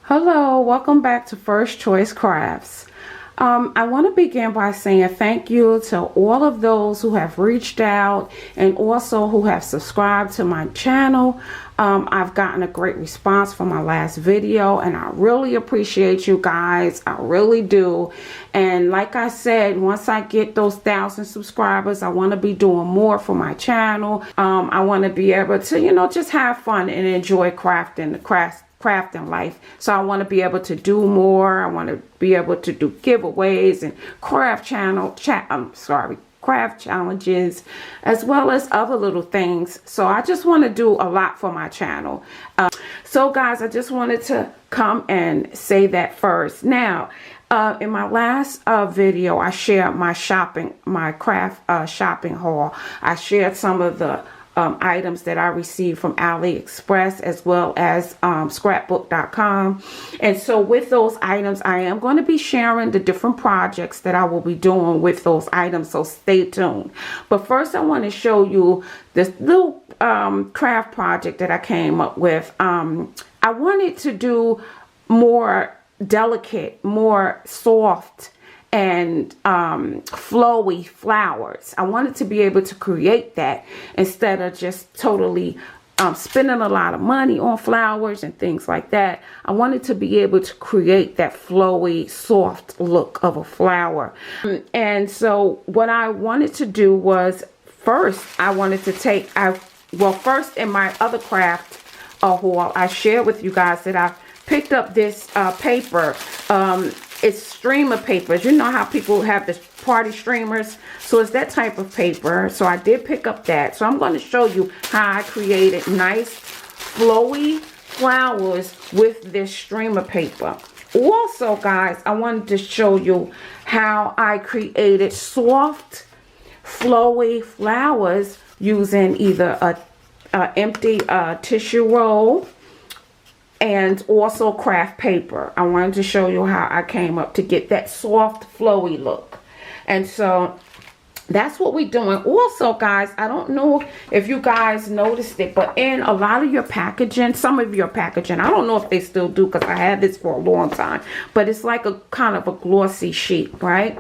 Hello, welcome back to First Choice Crafts. I want to begin by saying thank you to all of those who have reached out and also who have subscribed to my channel. I've gotten a great response from my last video and I really appreciate you guys. I really do. And like I said, once I get those 1,000 subscribers, I want to be doing more for my channel. I want to be able to, just have fun and enjoy crafting life. So I want to be able to do more. I want to be able to do giveaways and craft challenges, as well as other little things. So I just want to do a lot for my channel. So guys, I just wanted to come and say that first. Now, in my last video, I shared my craft shopping haul. I shared some of the items that I received from AliExpress, as well as scrapbook.com. And so with those items, I am going to be sharing the different projects that I will be doing with those items, so stay tuned. But first I want to show you this little craft project that I came up with. I wanted to do more delicate, more soft and flowy flowers. I wanted to be able to create that instead of just totally spending a lot of money on flowers and things like that. I wanted to be able to create that flowy, soft look of a flower. And so what I wanted to do was, first I wanted to take, first in my other craft haul, I shared with you guys that I picked up this paper. It's streamer papers. You know how people have the party streamers? So it's that type of paper. So I did pick up that. So I'm going to show you how I created nice flowy flowers with this streamer paper. Also, guys, I wanted to show you how I created soft, flowy flowers using either a empty tissue roll and also craft paper. I wanted to show you how I came up to get that soft, flowy look. And so that's what we're doing. Also, guys, I don't know if you guys noticed it, but in a lot of your packaging, some of your packaging, I don't know if they still do because I had this for a long time, but it's like a kind of a glossy sheet, right?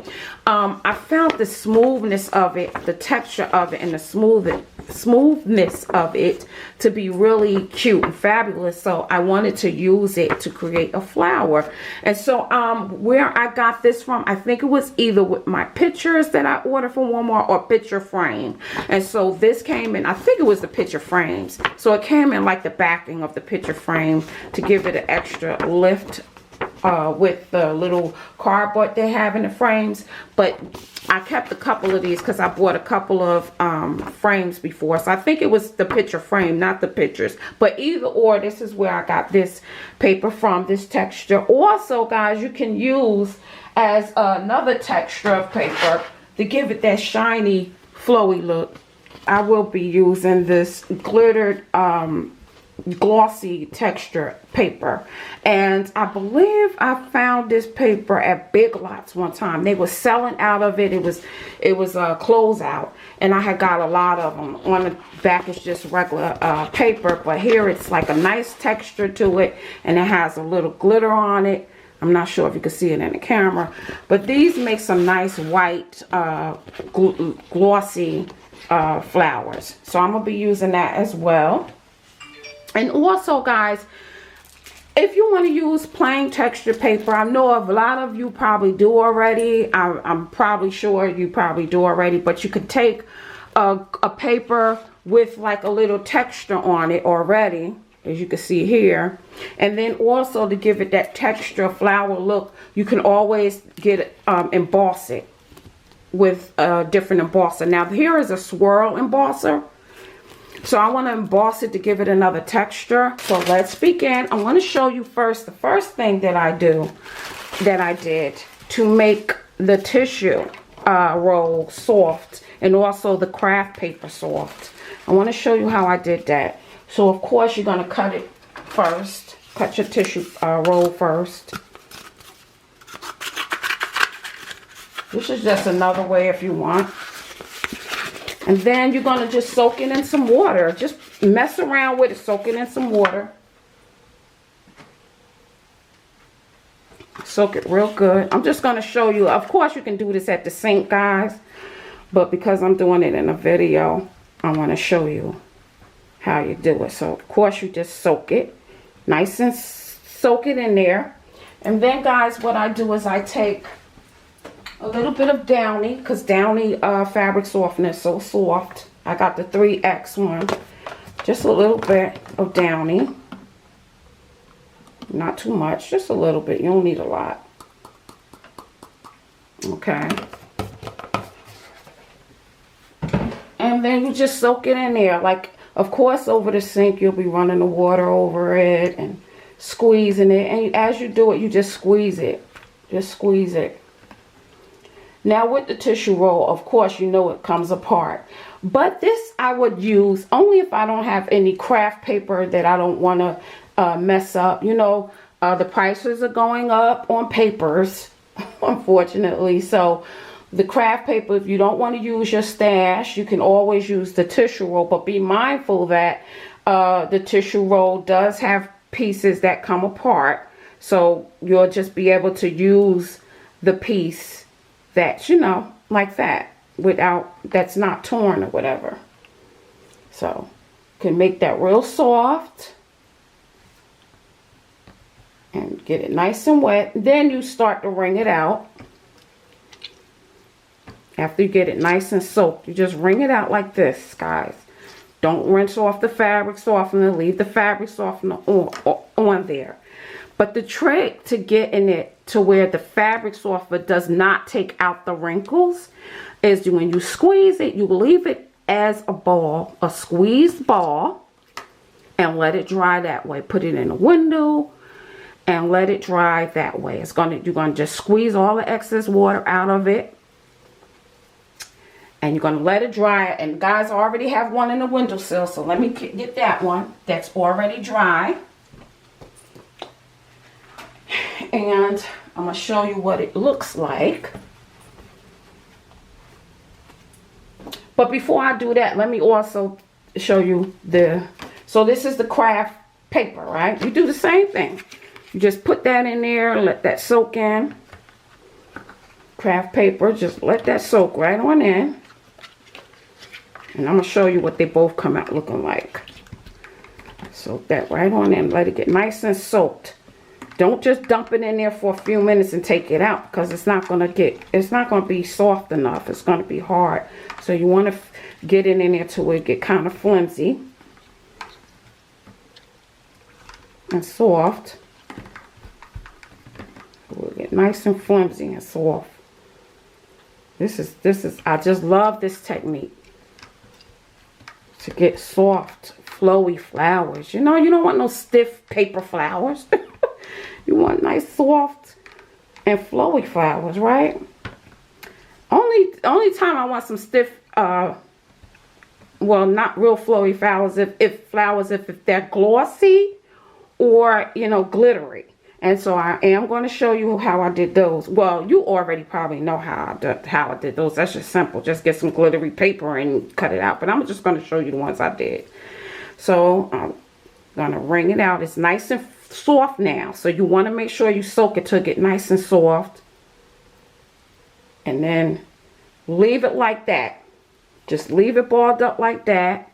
I found the smoothness of it, the texture of it, and the smoothness of it to be really cute and fabulous. So I wanted to use it to create a flower. And so where I got this from, I think it was either with my pictures that I ordered from Walmart or picture frame. And so this came in, I think it was the picture frames. So it came in like the backing of the picture frame to give it an extra lift with the little cardboard they have in the frames. But I kept a couple of these because I bought a couple of frames before. So I think it was the picture frame, not the pictures. But either or, this is where I got this paper from, this texture. Also, guys, you can use as another texture of paper to give it that shiny, flowy look. I will be using this glittered glossy texture paper, and I believe I found this paper at Big Lots one time. They were selling out of it. It was a closeout, and I had got a lot of them. On the back is just regular paper, but here it's like a nice texture to it, and it has a little glitter on it. I'm not sure if you can see it in the camera, but these make some nice white glossy flowers. So I'm gonna be using that as well. And also, guys, if you want to use plain texture paper, I know a lot of you probably do already. I'm probably sure you probably do already, but you could take a paper with like a little texture on it already, as you can see here. And then also to give it that texture flower look, you can always get emboss it with a different embosser. Now here is a swirl embosser. So I want to emboss it to give it another texture. So let's begin. I want to show you first, the first thing that I did to make the tissue roll soft and also the craft paper soft. I want to show you how I did that. So of course you're going to cut it first. Cut your tissue roll first. This is just another way if you want. And then you're going to just soak it in some water. Just mess around with it, soak it in some water. Soak it real good. I'm just going to show you. Of course, you can do this at the sink, guys. But because I'm doing it in a video, I want to show you how you do it. So, of course, you just soak it. Nice and soak it in there. And then, guys, what I do is I take a little bit of Downy. Because Downy fabric softener is so soft. I got the 3X one. Just a little bit of Downy. Not too much. Just a little bit. You don't need a lot. Okay. And then you just soak it in there. Like, of course, over the sink, you'll be running the water over it and squeezing it. And as you do it, you just squeeze it. Just squeeze it. Now, with the tissue roll, of course, you know it comes apart. But this I would use only if I don't have any craft paper that I don't want to mess up. You know, the prices are going up on papers, unfortunately. So, the craft paper, if you don't want to use your stash, you can always use the tissue roll. But be mindful that the tissue roll does have pieces that come apart. So you'll just be able to use the piece that, you know, like that, without, that's not torn or whatever. So you can make that real soft. And get it nice and wet. Then you start to wring it out. After you get it nice and soaked, you just wring it out like this, guys. Don't rinse off the fabric softener. Leave the fabric softener on there. But the trick to getting it to where the fabric softener does not take out the wrinkles is when you squeeze it, you leave it as a ball, a squeezed ball, and let it dry that way. Put it in a window and let it dry that way. You're gonna just squeeze all the excess water out of it. And you're going to let it dry. And guys, I already have one in the windowsill. So let me get that one that's already dry. And I'm going to show you what it looks like. But before I do that, let me also show you so this is the craft paper, right? You do the same thing. You just put that in there, let that soak in. Craft paper, just let that soak right on in. And I'm going to show you what they both come out looking like. Soak that right on in. Let it get nice and soaked. Don't just dump it in there for a few minutes and take it out. Because it's not going to be soft enough. It's going to be hard. So you want to get it in there till it get kind of flimsy. And soft. It will get nice and flimsy and soft. This is, I just love this technique. To get soft, flowy flowers. You know, you don't want no stiff paper flowers. You want nice, soft, and flowy flowers, right? Only time I want some stiff, well, not real flowy flowers, if they're glossy or, you know, glittery. And so I am going to show you how I did those. Well, you already probably know how I did those. That's just simple. Just get some glittery paper and cut it out. But I'm just going to show you the ones I did. So I'm going to wring it out. It's nice and soft now. So you want to make sure you soak it till it get nice and soft. And then leave it like that. Just leave it balled up like that.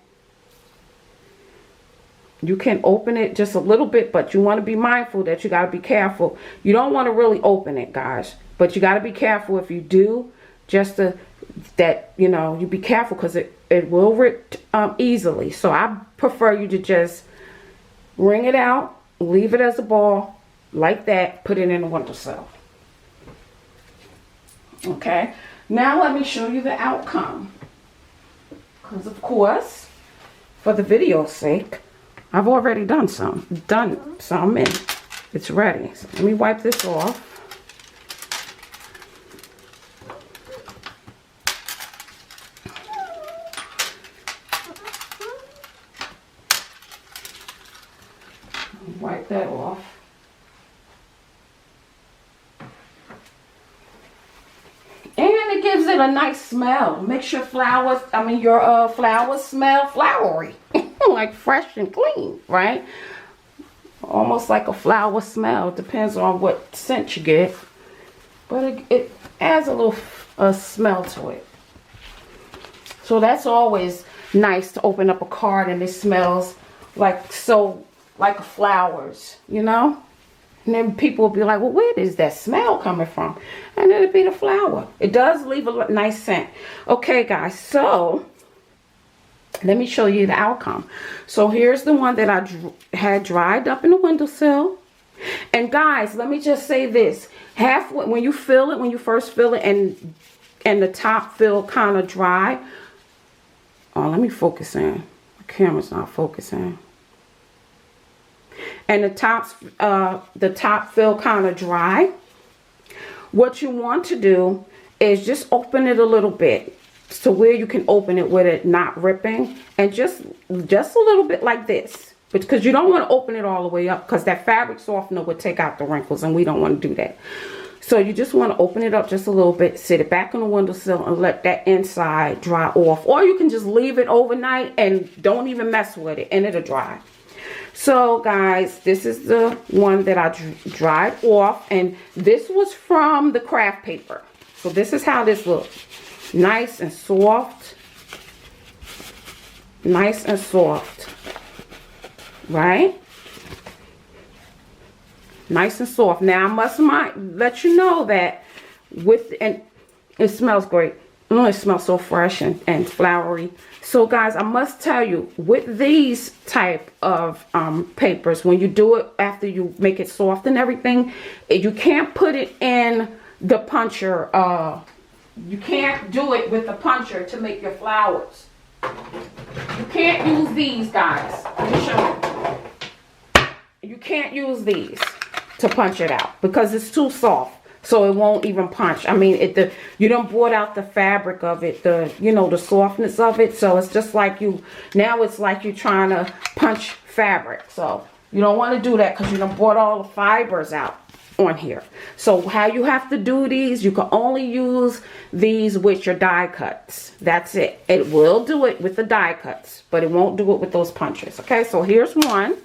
You can open it just a little bit, but you want to be mindful that you got to be careful. You don't want to really open it, guys. But you got to be careful if you do. You know, you be careful because it will rip easily. So I prefer you to just wring it out, leave it as a ball, like that, put it in a windowsill. Okay. Now let me show you the outcome. Because, of course, for the video's sake, I've already done some and it's ready. So let me wipe this off. Wipe that off. And it gives it a nice smell. Makes your flowers flowers smell flowery. Like fresh and clean, right? almost like a flower smell. It depends on what scent you get. But it adds a little smell to it. So that's always nice to open up a card and it smells like flowers, you know? And then people will be like, well, where is that smell coming from? And it'll be the flower. It does leave a nice scent. Okay, guys, so let me show you the outcome. So here's the one that I had dried up in the windowsill. And guys, let me just say this. When you fill it, when you first fill it and the top feel kind of dry. Oh, let me focus in. The camera's not focusing. And the top feel kind of dry. What you want to do is just open it a little bit to where you can open it with it not ripping, and just a little bit like this, because you don't want to open it all the way up because that fabric softener would take out the wrinkles and we don't want to do that. So you just want to open it up just a little bit, sit it back on the windowsill and let that inside dry off, or you can just leave it overnight and don't even mess with it and it'll dry. So guys, this is the one that I dried off, and this was from the craft paper. So this is how this looks. Nice and soft. Nice and soft. Right? Nice and soft. Now I might let you know that and it smells great. Oh, it smells so fresh and flowery. So guys, I must tell you, with these type of papers, when you do it after you make it soft and everything, you can't put it in the puncher. You can't do it with the puncher to make your flowers. You can't use these, guys. Let me show you. You can't use these to punch it out because it's too soft. So it won't even punch. I mean, you done brought out the fabric of it, the softness of it. So it's just like now it's like you're trying to punch fabric. So you don't want to do that because you done brought all the fibers out on here. So how you have to do these, you can only use these with your die cuts. That's it. It will do it with the die cuts, but it won't do it with those punches. Okay, so here's one.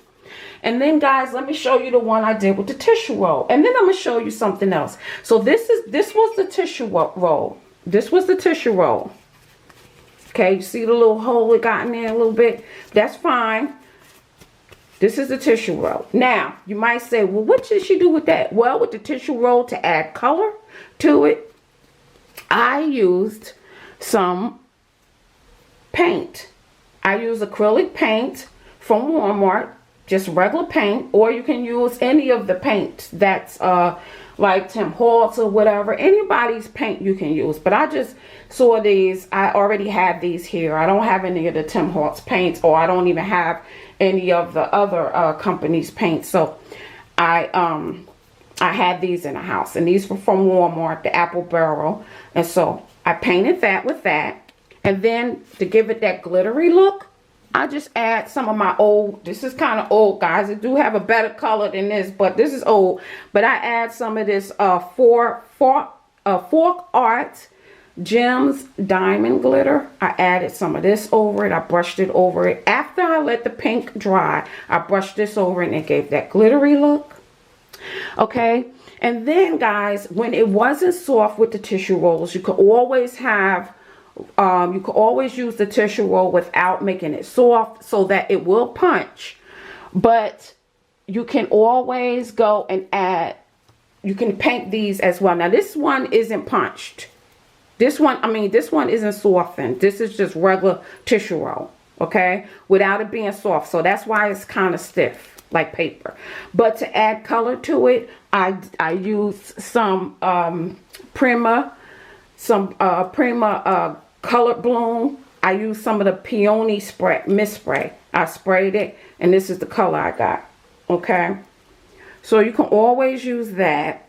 And then guys, let me show you the one I did with the tissue roll. And then I'm going to show you something else. So this was the tissue roll. This was the tissue roll. Okay, you see the little hole it got in there a little bit? That's fine. This is the tissue roll. Now, you might say, well, what did she do with that? Well, with the tissue roll, to add color to it, I used some paint. I used acrylic paint from Walmart. Just regular paint, or you can use any of the paint that's like Tim Holtz or whatever. Anybody's paint you can use. But I just saw these. I already had these here. I don't have any of the Tim Holtz paints, or I don't even have any of the other companies' paints. So I had these in the house, and these were from Walmart, the apple barrel. And so I painted that with that. And then to give it that glittery look, I just add some of my old, this is kind of old, guys. It do have a better color than this, but this is old. But I add some of this Fork Art Gems Diamond Glitter. I added some of this over it. I brushed it over it. After I let the pink dry, I brushed this over it and it gave that glittery look. Okay. And then, guys, when it wasn't soft with the tissue rolls, you could always have you can always use the tissue roll without making it soft so that it will punch. But you can always go and add, you can paint these as well. Now this one isn't punched. This one isn't softened. This is just regular tissue roll, okay, without it being soft. So that's why it's kind of stiff like paper. But to add color to it, I use some Prima Colored Bloom. I use some of the Peony mist spray. I sprayed it, and this is the color I got. Okay, so you can always use that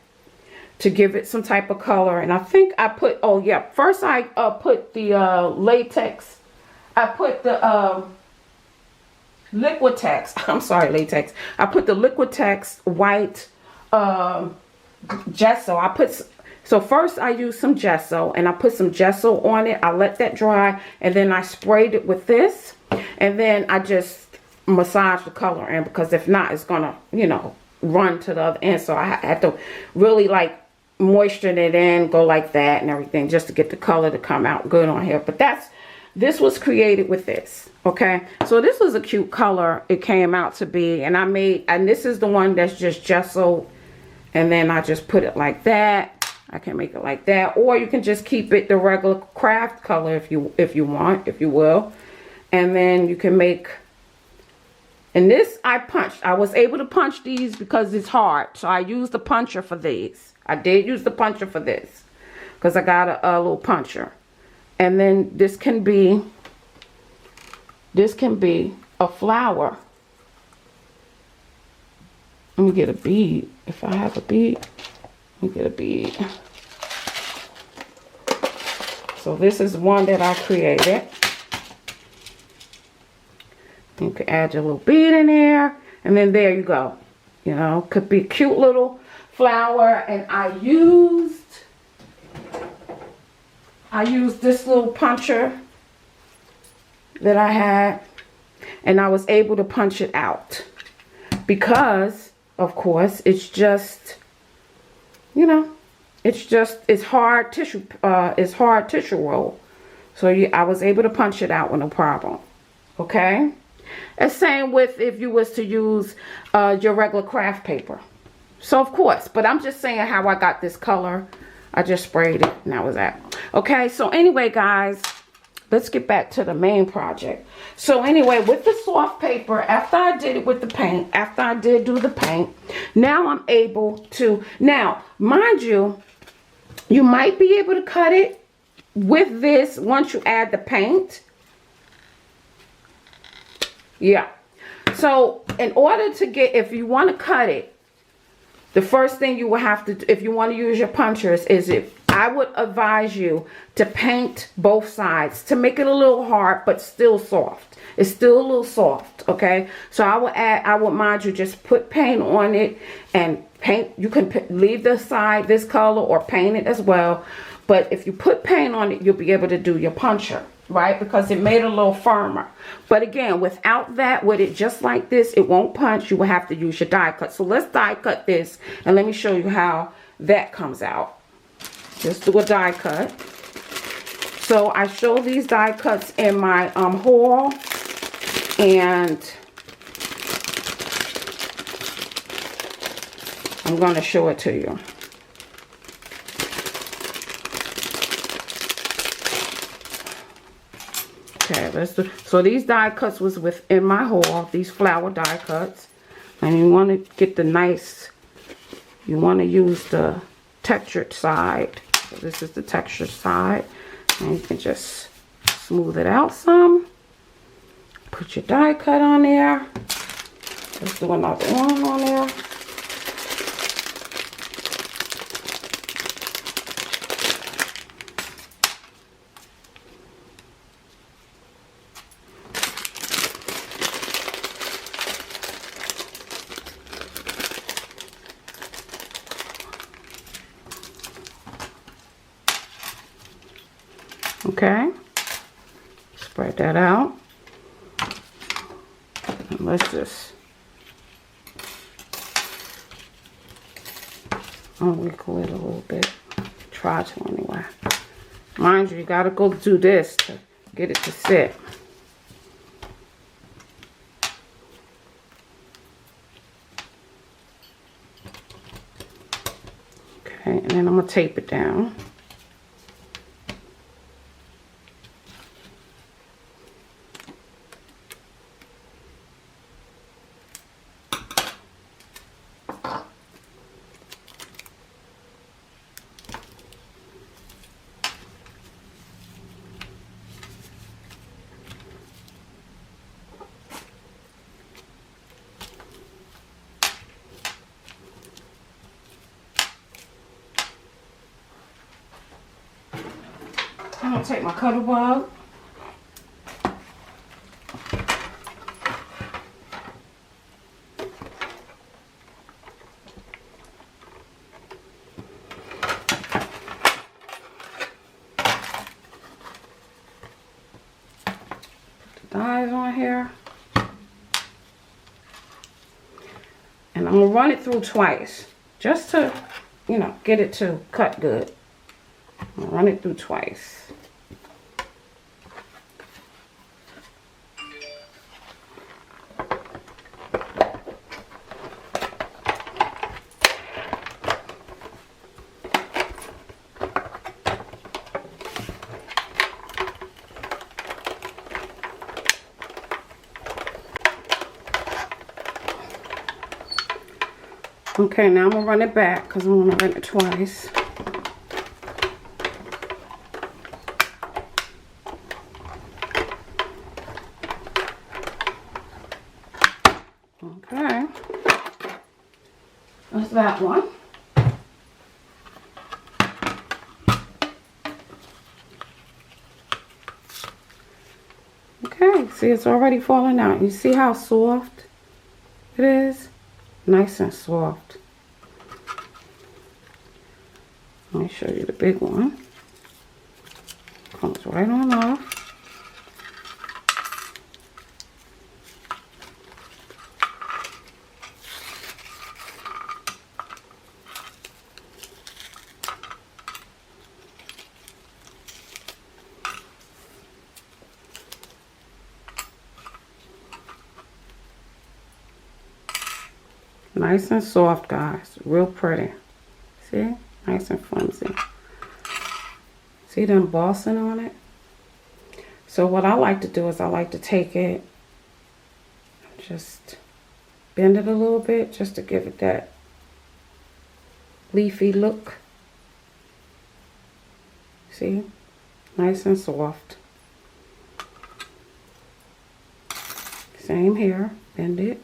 to give it some type of color. And I think I put, oh yeah, first I put the latex. I put the Liquitex. I'm sorry, latex. I put the Liquitex white gesso. So first I used some gesso, and I put some gesso on it. I let that dry, and then I sprayed it with this, and then I just massage the color in, because if not, it's gonna, you know, run to the other end. So I had to really like moisten it in, go like that and everything, just to get the color to come out good on here. But this was created with this. Okay, so this was a cute color it came out to be, and and this is the one that's just gesso, and then I just put it like that. I can make it like that, or you can just keep it the regular craft color if you want, if you will. And then you can make, and this I was able to punch these because it's hard, so I used the puncher for these. I did use the puncher for this because I got a little puncher. And then this can be a flower. Let me get a bead. If I have a bead, let me get a bead. So this is one that I created. You can add your little bead in there, and then there you go. You know, could be a cute little flower. And I used this little puncher that I had, and I was able to punch it out because, of course, it's just, you know, it's hard tissue roll. So I was able to punch it out with no problem. Okay, and same with if you was to use your regular craft paper. So of course, but I'm just saying how I got this color. I just sprayed it, and that was that. Okay, so anyway, guys, let's get back to the main project. So anyway, with the soft paper, after I did it with the paint, after I did do the paint, now I'm able to, now, mind you, you might be able to cut it with this once you add the paint. Yeah. So in order to get, if you want to cut it, the first thing you will have to do, if you want to use your punchers, is I would advise you to paint both sides to make it a little hard but still soft. It's still a little soft, okay? So I would mind you just put paint on it and paint. You can leave the side this color or paint it as well. But if you put paint on it, you'll be able to do your puncher, right? Because it made it a little firmer. But again, without that, with it just like this, it won't punch. You will have to use your die cut. So let's die cut this, and let me show you how that comes out. Just do a die cut. So I show these die cuts in my haul, and I'm going to show it to you. Okay, let's do. So these die cuts was within my haul. These flower die cuts, and you want to get the nice. You want to use the textured side. So this is the textured side, and you can just smooth it out some. Put your die cut on there. Let's do another one on there. Okay, spread that out. And let's just unwrinkle it a little bit. Try to anyway. Mind you, you gotta go do this to get it to sit. Okay, and then I'm gonna tape it down. I'm going to take my cutter bug. Put the dies on here. And I'm going to run it through twice. Just to, you know, get it to cut good. I'm going to run it through twice. Okay, now I'm going to run it back because I'm going to run it twice. Okay. That's that one. Okay, see, it's already falling out. You see how soft it is? Nice and soft. Let me show you the big one. Comes right on off. Nice and soft, guys. Real pretty. See? Nice and flimsy. See the embossing on it? So what I like to do is I like to take it, just bend it a little bit just to give it that leafy look. See? Nice and soft. Same here. Bend it.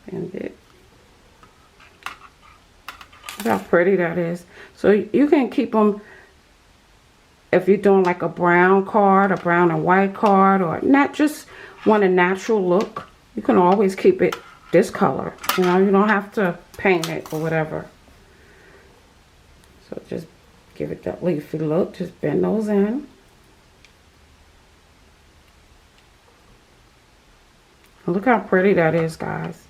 Bend it. Look how pretty that is. So you can keep them if you're doing like a brown card, a brown and white card, or not just want a natural look. You can always keep it this color. You know, you don't have to paint it or whatever. So just give it that leafy look. Just bend those in. Look how pretty that is, guys.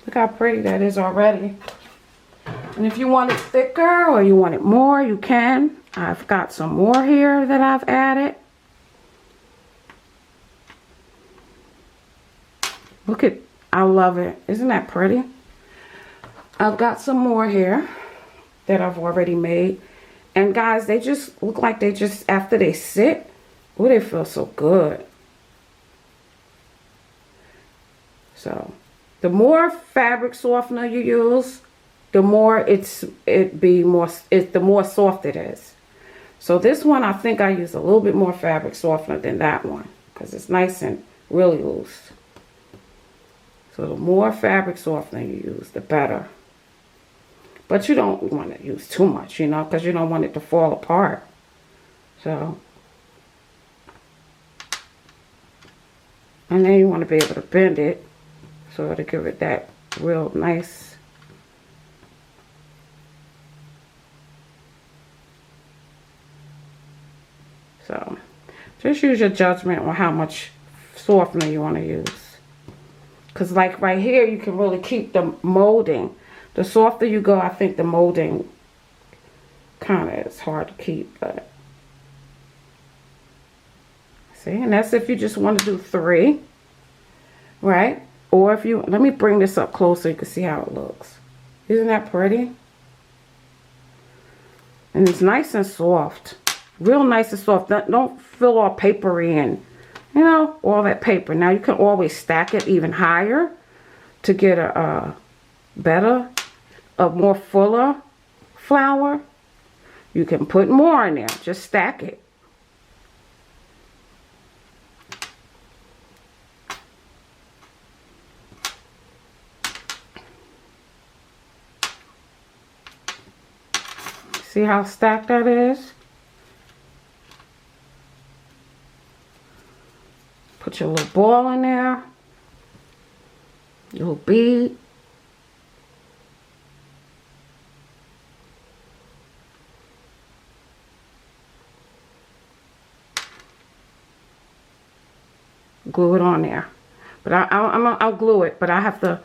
Look how pretty that is already. And if you want it thicker or you want it more, you can. I've got some more here that I've added. Look at, I love it. Isn't that pretty? I've got some more here that I've already made. And guys, they just look like they just, after they sit, oh, they feel so good. So the more fabric softener you use, the more the more soft it is. So this one, I think I use a little bit more fabric softener than that one because it's nice and really loose. So the more fabric softener you use, the better. But you don't want to use too much, you know, because you don't want it to fall apart. So, and then you want to be able to bend it so to give it that real nice. So, just use your judgment on how much softener you want to use. Because like right here, you can really keep the molding. The softer you go, I think the molding kind of is hard to keep. But see, and that's if you just want to do 3. Right? Or if you, let me bring this up closer so you can see how it looks. Isn't that pretty? And it's nice and soft. Real nice and soft. Don't feel all papery and, you know, all that paper. Now you can always stack it even higher to get a better, a more fuller flower. You can put more in there. Just stack it. See how stacked that is? Put your little ball in there. Little bead. Glue it on there. But I'll glue it, but I have to,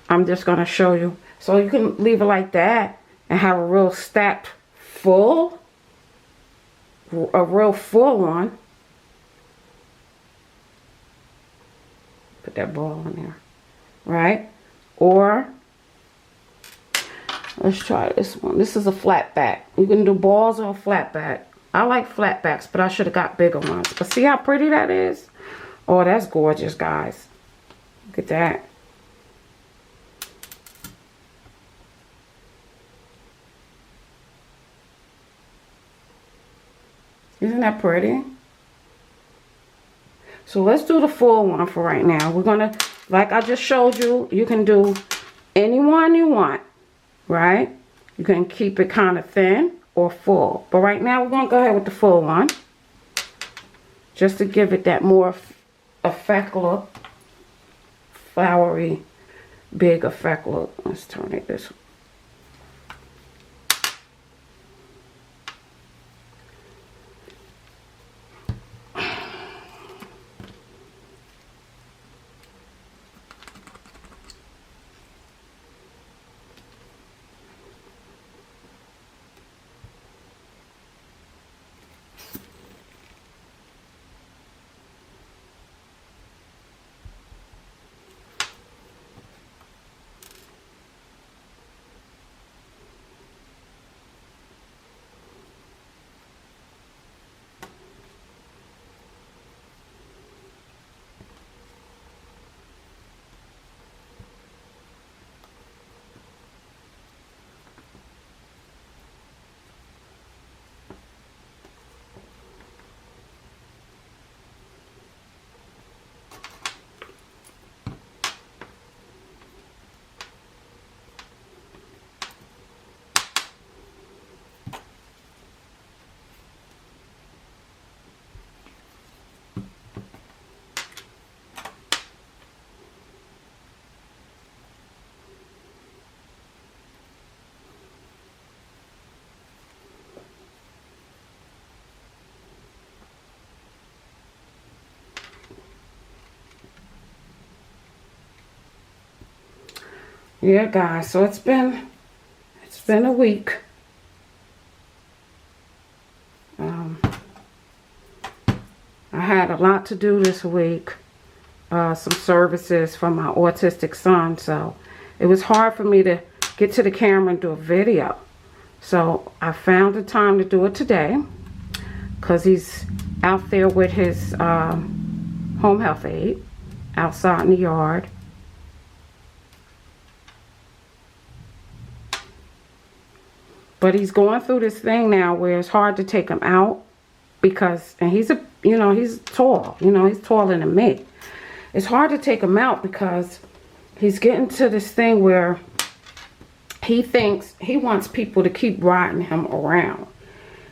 I'm just going to show you. So you can leave it like that and have a real stacked full, a real full one. Put that ball in there, right? Or let's try this one. This is a flat back. You can do balls or a flat back. I like flat backs, but I should have got bigger ones. But see how pretty that is? Oh, that's gorgeous, guys. Look at that. Isn't that pretty? So let's do the full one for right now. We're gonna, like I just showed you, you can do any one you want, right? You can keep it kind of thin or full. But right now we're gonna go ahead with the full one. Just to give it that more effect look. Flowery, big effect look. Let's turn it this way. Yeah, guys, so it's been a week. I had a lot to do this week. Some services for my autistic son, so it was hard for me to get to the camera and do a video. So I found the time to do it today because he's out there with his home health aide outside in the yard. But he's going through this thing now where it's hard to take him out because, and he's he's tall, he's taller than me. It's hard to take him out because he's getting to this thing where he thinks he wants people to keep riding him around.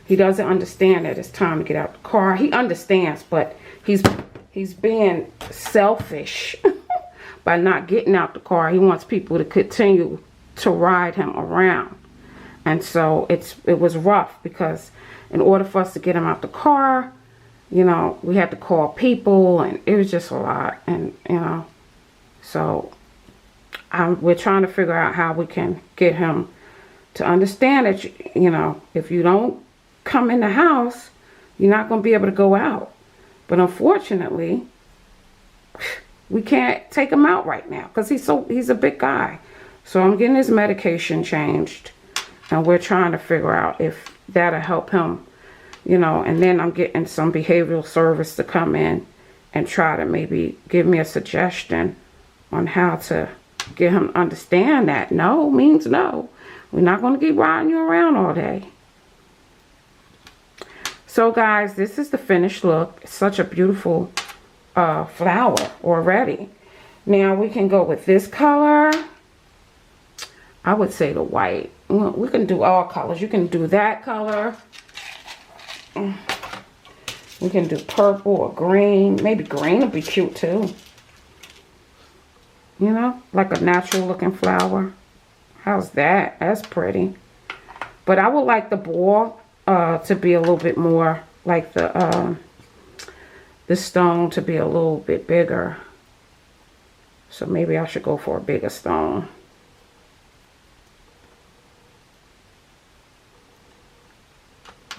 He doesn't understand that it's time to get out the car. He understands, but he's being selfish by not getting out the car. He wants people to continue to ride him around. And so it was rough because in order for us to get him out the car, we had to call people and it was just a lot. And, so we're trying to figure out how we can get him to understand that, if you don't come in the house, you're not going to be able to go out. But unfortunately, we can't take him out right now because he's a big guy. So I'm getting his medication changed. And we're trying to figure out if that'll help him, and then I'm getting some behavioral service to come in and try to maybe give me a suggestion on how to get him to understand that no means no. We're not going to keep riding you around all day. So guys, this is the finished look. It's such a beautiful flower already. Now we can go with this color. I would say the white. We can do all colors. You can do that color. We can do purple or green. Maybe green would be cute too. You know, like a natural looking flower. How's that? That's pretty. But I would like the ball to be a little bit more like the stone to be a little bit bigger. So maybe I should go for a bigger stone.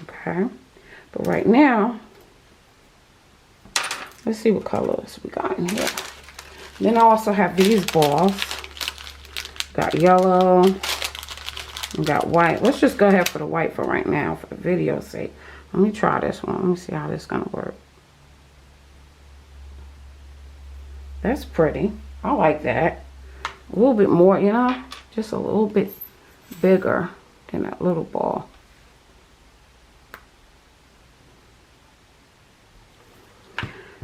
Okay. But right now, let's see what colors we got in here. Then I also have these balls. Got yellow. We got white. Let's just go ahead for the white for right now for the video's sake. Let me try this one. Let me see how this is going to work. That's pretty. I like that. A little bit more, you know, just a little bit bigger than that little ball.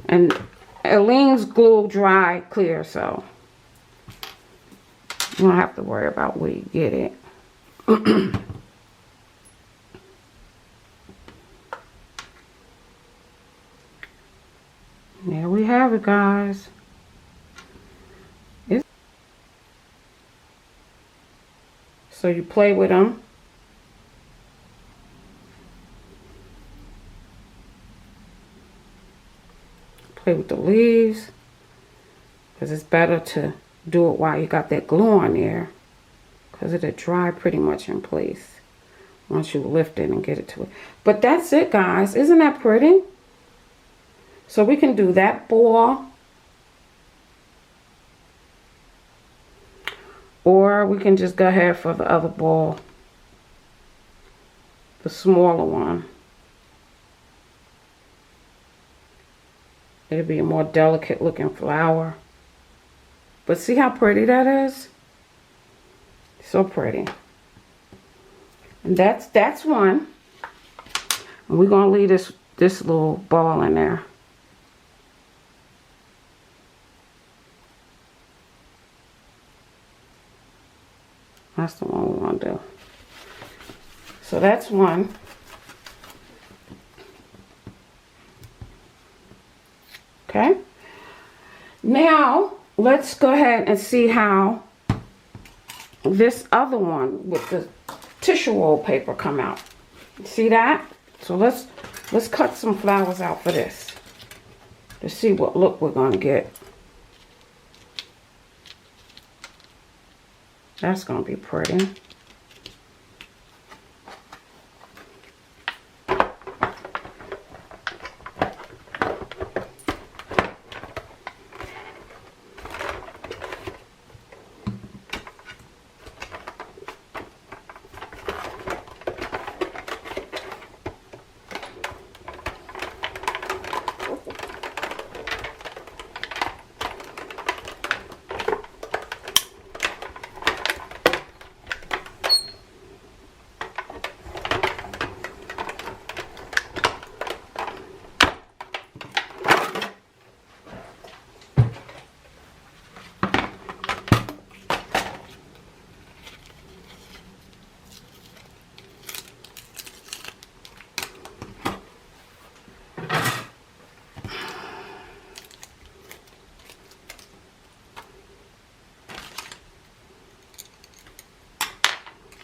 And Aleene's glue dry clear, so you don't have to worry about where you get it. There we have it, guys. So you play with them. Play with the leaves, because it's better to do it while you got that glue on there, because it'll dry pretty much in place once you lift it and get it to it. But that's it, guys. Isn't that pretty? So we can do that ball, or we can just go ahead for the other ball, the smaller one. It'll be a more delicate looking flower. But see how pretty that is? So pretty. And that's one. And we're gonna leave this little ball in there. That's the one we want to do. So that's one. Okay. Now, let's go ahead and see how this other one with the tissue roll paper come out. See that? So let's cut some flowers out for this to see what look we're going to get. That's going to be pretty.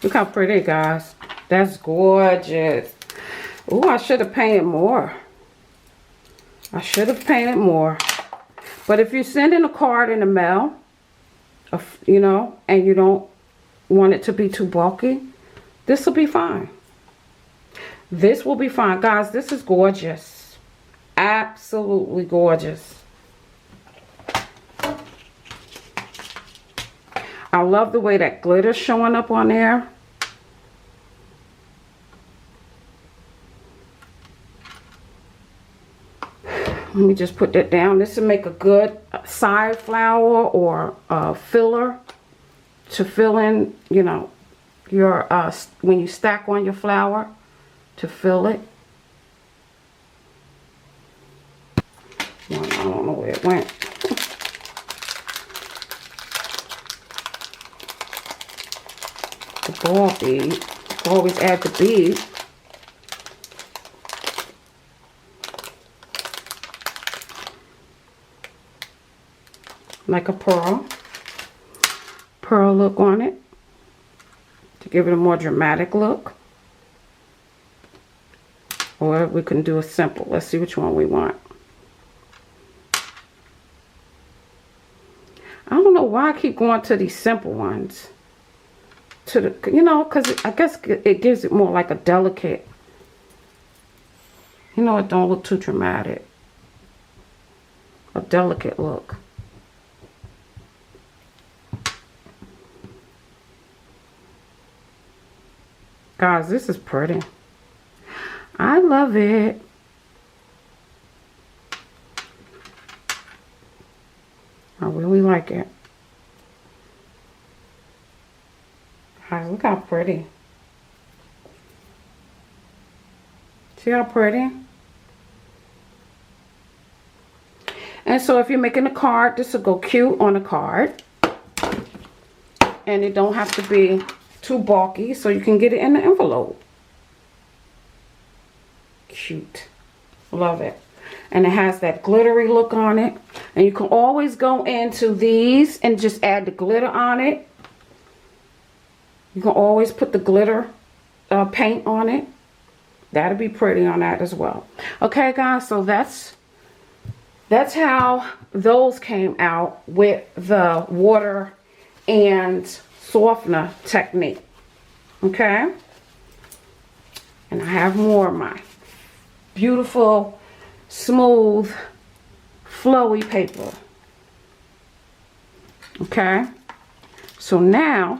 Look how pretty, guys. That's gorgeous. Ooh, I should have painted more. I should have painted more. But if you're sending a card in the mail, you know, and you don't want it to be too bulky, this will be fine. This will be fine. Guys, this is gorgeous. Absolutely gorgeous. I love the way that glitter's showing up on there. Let me just put that down. This will make a good side flower or filler to fill in, you know, your when you stack on your flower to fill it. Well, I don't know where it went. The ball bead. Always add the bead. Like a pearl. pearl look on it to give it a more dramatic look. Or we can do a simple. Let's see which one we want. I don't know why I keep going to these simple ones. To the, you know, because I guess it gives it more like a delicate, you know, it don't look too dramatic. A delicate look. Guys, this is pretty. I love it. I really like it. Guys, look how pretty. See how pretty? And so if you're making a card, this will go cute on a card. And it don't have to be too bulky, so you can get it in the envelope. Cute. Love it. And it has that glittery look on it. And you can always go into these and just add the glitter on it. You can always put the glitter paint on it. That'll be pretty on that as well. Okay, guys, so that's how those came out with the water and softener technique. Okay? And I have more of my beautiful, smooth, flowy paper. Okay? So now,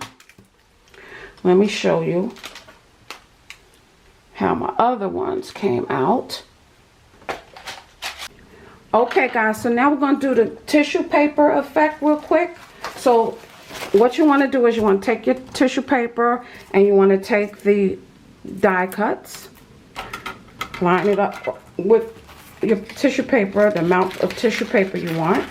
let me show you how my other ones came out. Okay, guys, so now we're going to do the tissue paper effect real quick. So what you want to do is you want to take your tissue paper and you want to take the die cuts, line it up with your tissue paper, the amount of tissue paper you want.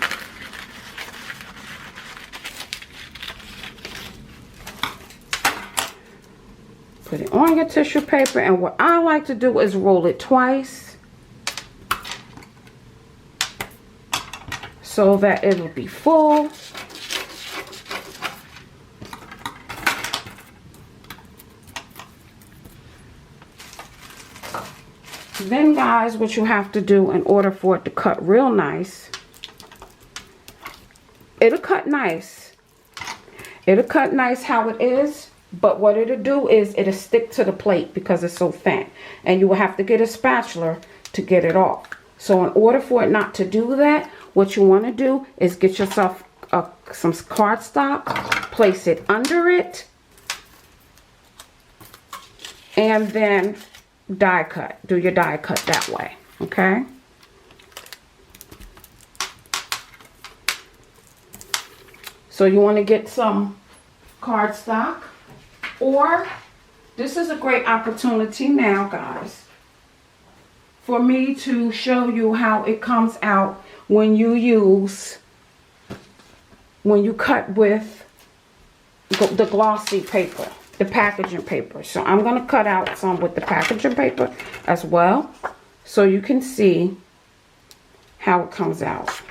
Put it on your tissue paper, and what I like to do is roll it twice so that it'll be full. Then, guys, what you have to do in order for it to cut real nice, it'll cut nice. It'll cut nice how it is, but what it'll do is it'll stick to the plate because it's so thin. And you will have to get a spatula to get it off. So in order for it not to do that, what you want to do is get yourself some cardstock, place it under it, and then die cut. Do your die cut that way. Okay? So you want to get some cardstock, or this is a great opportunity now, guys, for me to show you how it comes out when you cut with the glossy paper, the packaging paper. So I'm going to cut out some with the packaging paper as well, so you can see how it comes out.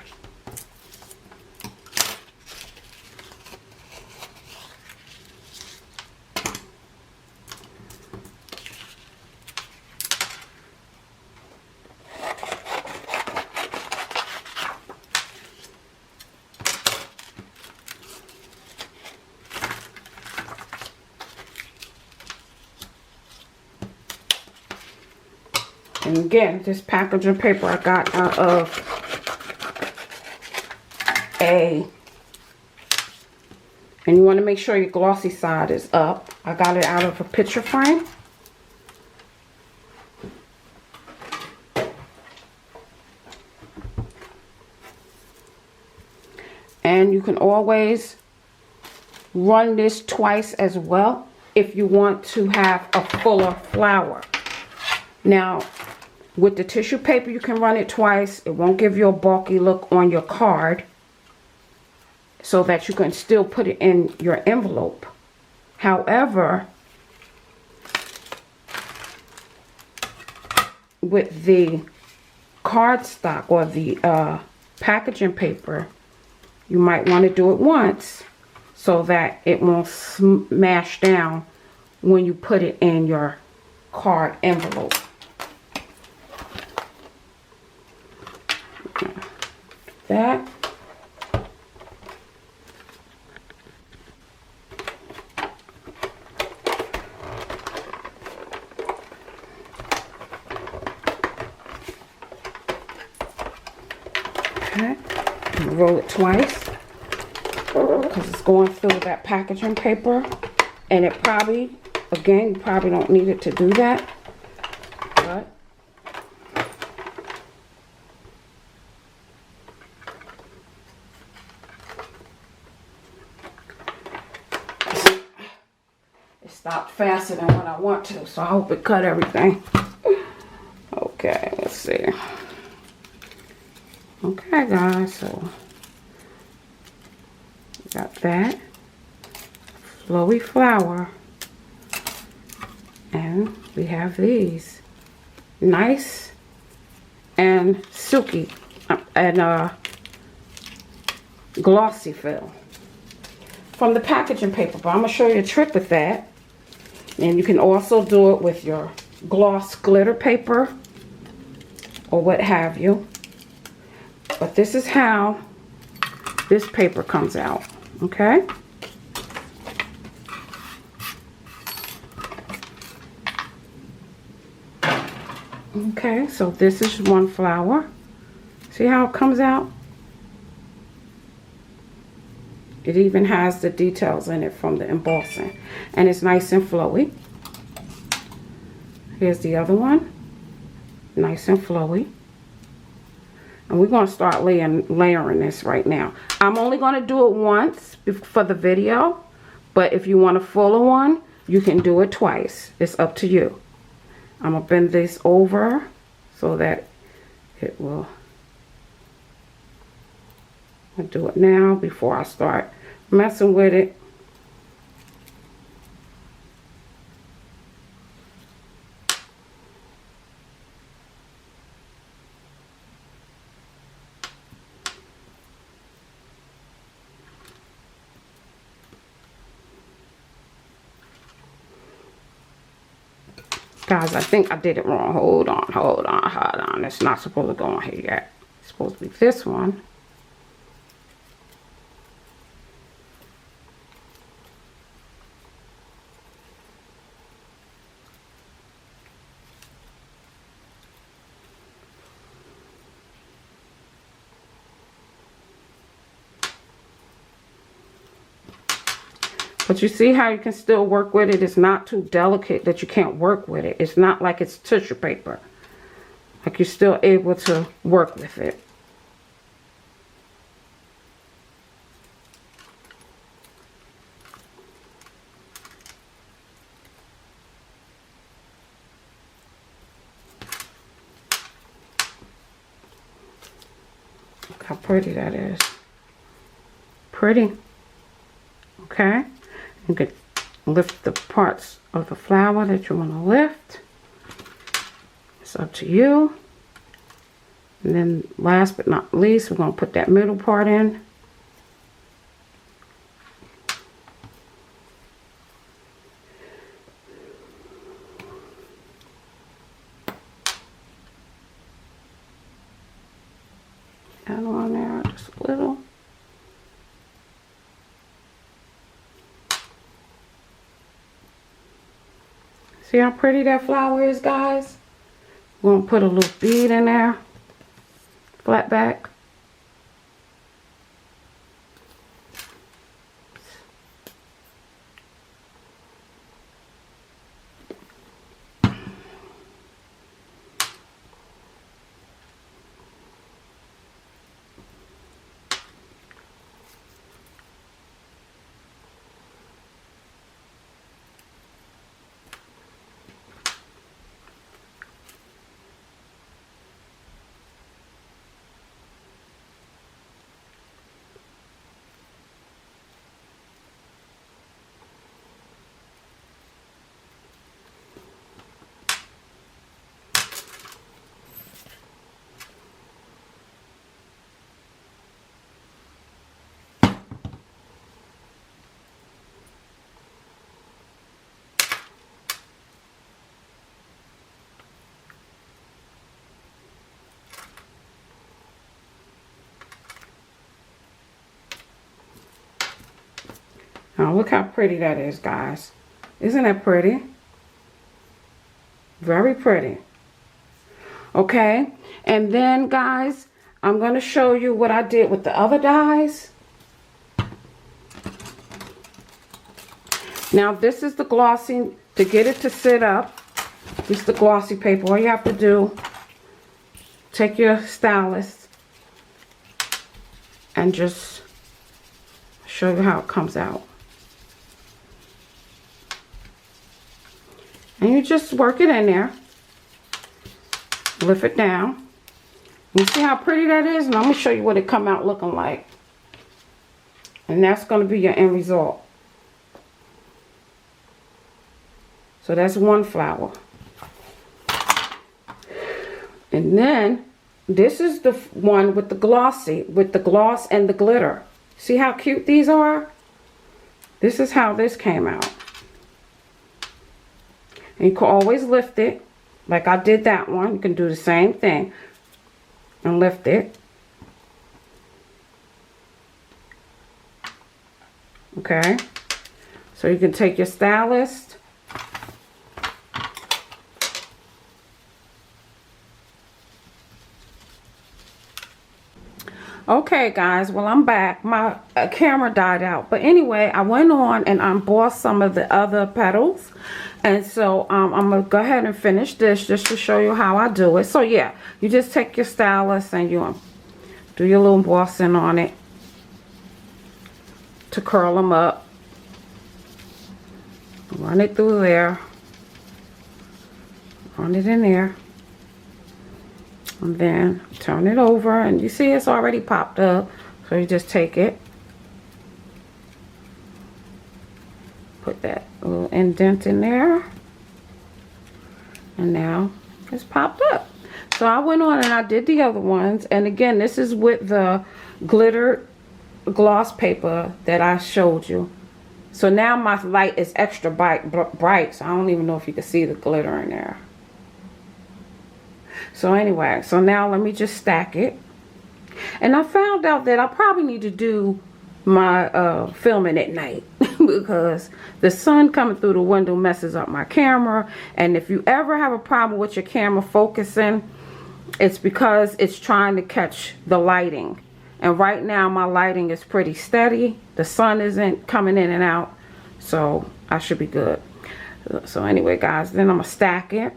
And again, this packaging paper I got out of and you want to make sure your glossy side is up. I got it out of a picture frame. And you can always run this twice as well if you want to have a fuller flower. Now, with the tissue paper, you can run it twice. It won't give you a bulky look on your card, so that you can still put it in your envelope. However, with the cardstock or the packaging paper, you might want to do it once so that it won't smash down when you put it in your card envelope. That. Okay. Roll it twice because it's going through that packaging paper, and it probably, again, you probably don't need it to do that, but it stopped faster than what I want to, so I hope it cut everything. Okay, let's see. Okay, guys, so we got that flowy flower, and we have these nice and silky and glossy feel from the packaging paper. But I'm gonna show you a trick with that, and you can also do it with your gloss glitter paper or what have you. But this is how this paper comes out, okay? Okay, so this is one flower. See how it comes out? It even has the details in it from the embossing. And it's nice and flowy. Here's the other one. Nice and flowy. And we're going to start layering this right now. I'm only going to do it once for the video. But if you want a fuller one, you can do it twice. It's up to you. I'm going to bend this over so that it will... I'll do it now before I start messing with it. Guys, I think I did it wrong. Hold on. It's not supposed to go on here yet. It's supposed to be this one. But you see how you can still work with it? It's not too delicate that you can't work with it. It's not like it's tissue paper. Like you're still able to work with it. Look how pretty that is. Pretty. Okay. You can lift the parts of the flower that you want to lift. It's up to you. And then last but not least, we're going to put that middle part in. Add on there just a little. See how pretty that flower is, guys? We're going to put a little bead in there. Flat back. Now look how pretty that is, guys. Isn't that pretty? Very pretty. Okay, and then guys, I'm going to show you what I did with the other dies. Now this is the glossy, to get it to sit up. This is the glossy paper. All you have to do, take your stylus and just show you how it comes out. And you just work it in there. Lift it down. You see how pretty that is? And I'm going to show you what it come out looking like. And that's going to be your end result. So that's one flower. And then this is the one with the glossy, with the gloss and the glitter. See how cute these are? This is how this came out. And you can always lift it. Like I did that one. You can do the same thing. And lift it. Okay. So you can take your stylus. Okay guys, well I'm back. My camera died out, but anyway, I went on and embossed some of the other petals, and so I'm gonna go ahead and finish this just to show you how I do it. So yeah, you just take your stylus and you do your little embossing on it to curl them up. Run it through there, run it in there. And then turn it over, and you see it's already popped up. So you just take it, put that little indent in there, and now it's popped up. So I went on and I did the other ones, and again this is with the glitter gloss paper that I showed you. So now my light is extra bright, so I don't even know if you can see the glitter in there. So anyway, so now let me just stack it. And I found out that I probably need to do my filming at night because the sun coming through the window messes up my camera. And if you ever have a problem with your camera focusing, it's because it's trying to catch the lighting. And right now my lighting is pretty steady. The sun isn't coming in and out, so I should be good. So anyway guys, then I'm gonna stack it.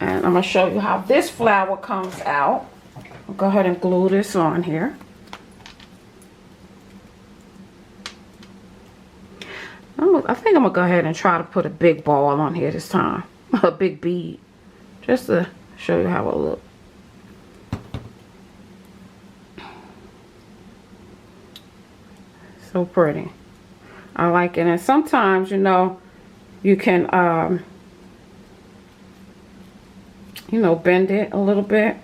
And I'm going to show you how this flower comes out. I'll go ahead and glue this on here. I think I'm going to go ahead and try to put a big ball on here this time. A big bead. Just to show you how it looks. So pretty. I like it. And sometimes, you know, you can... you know, bend it a little bit.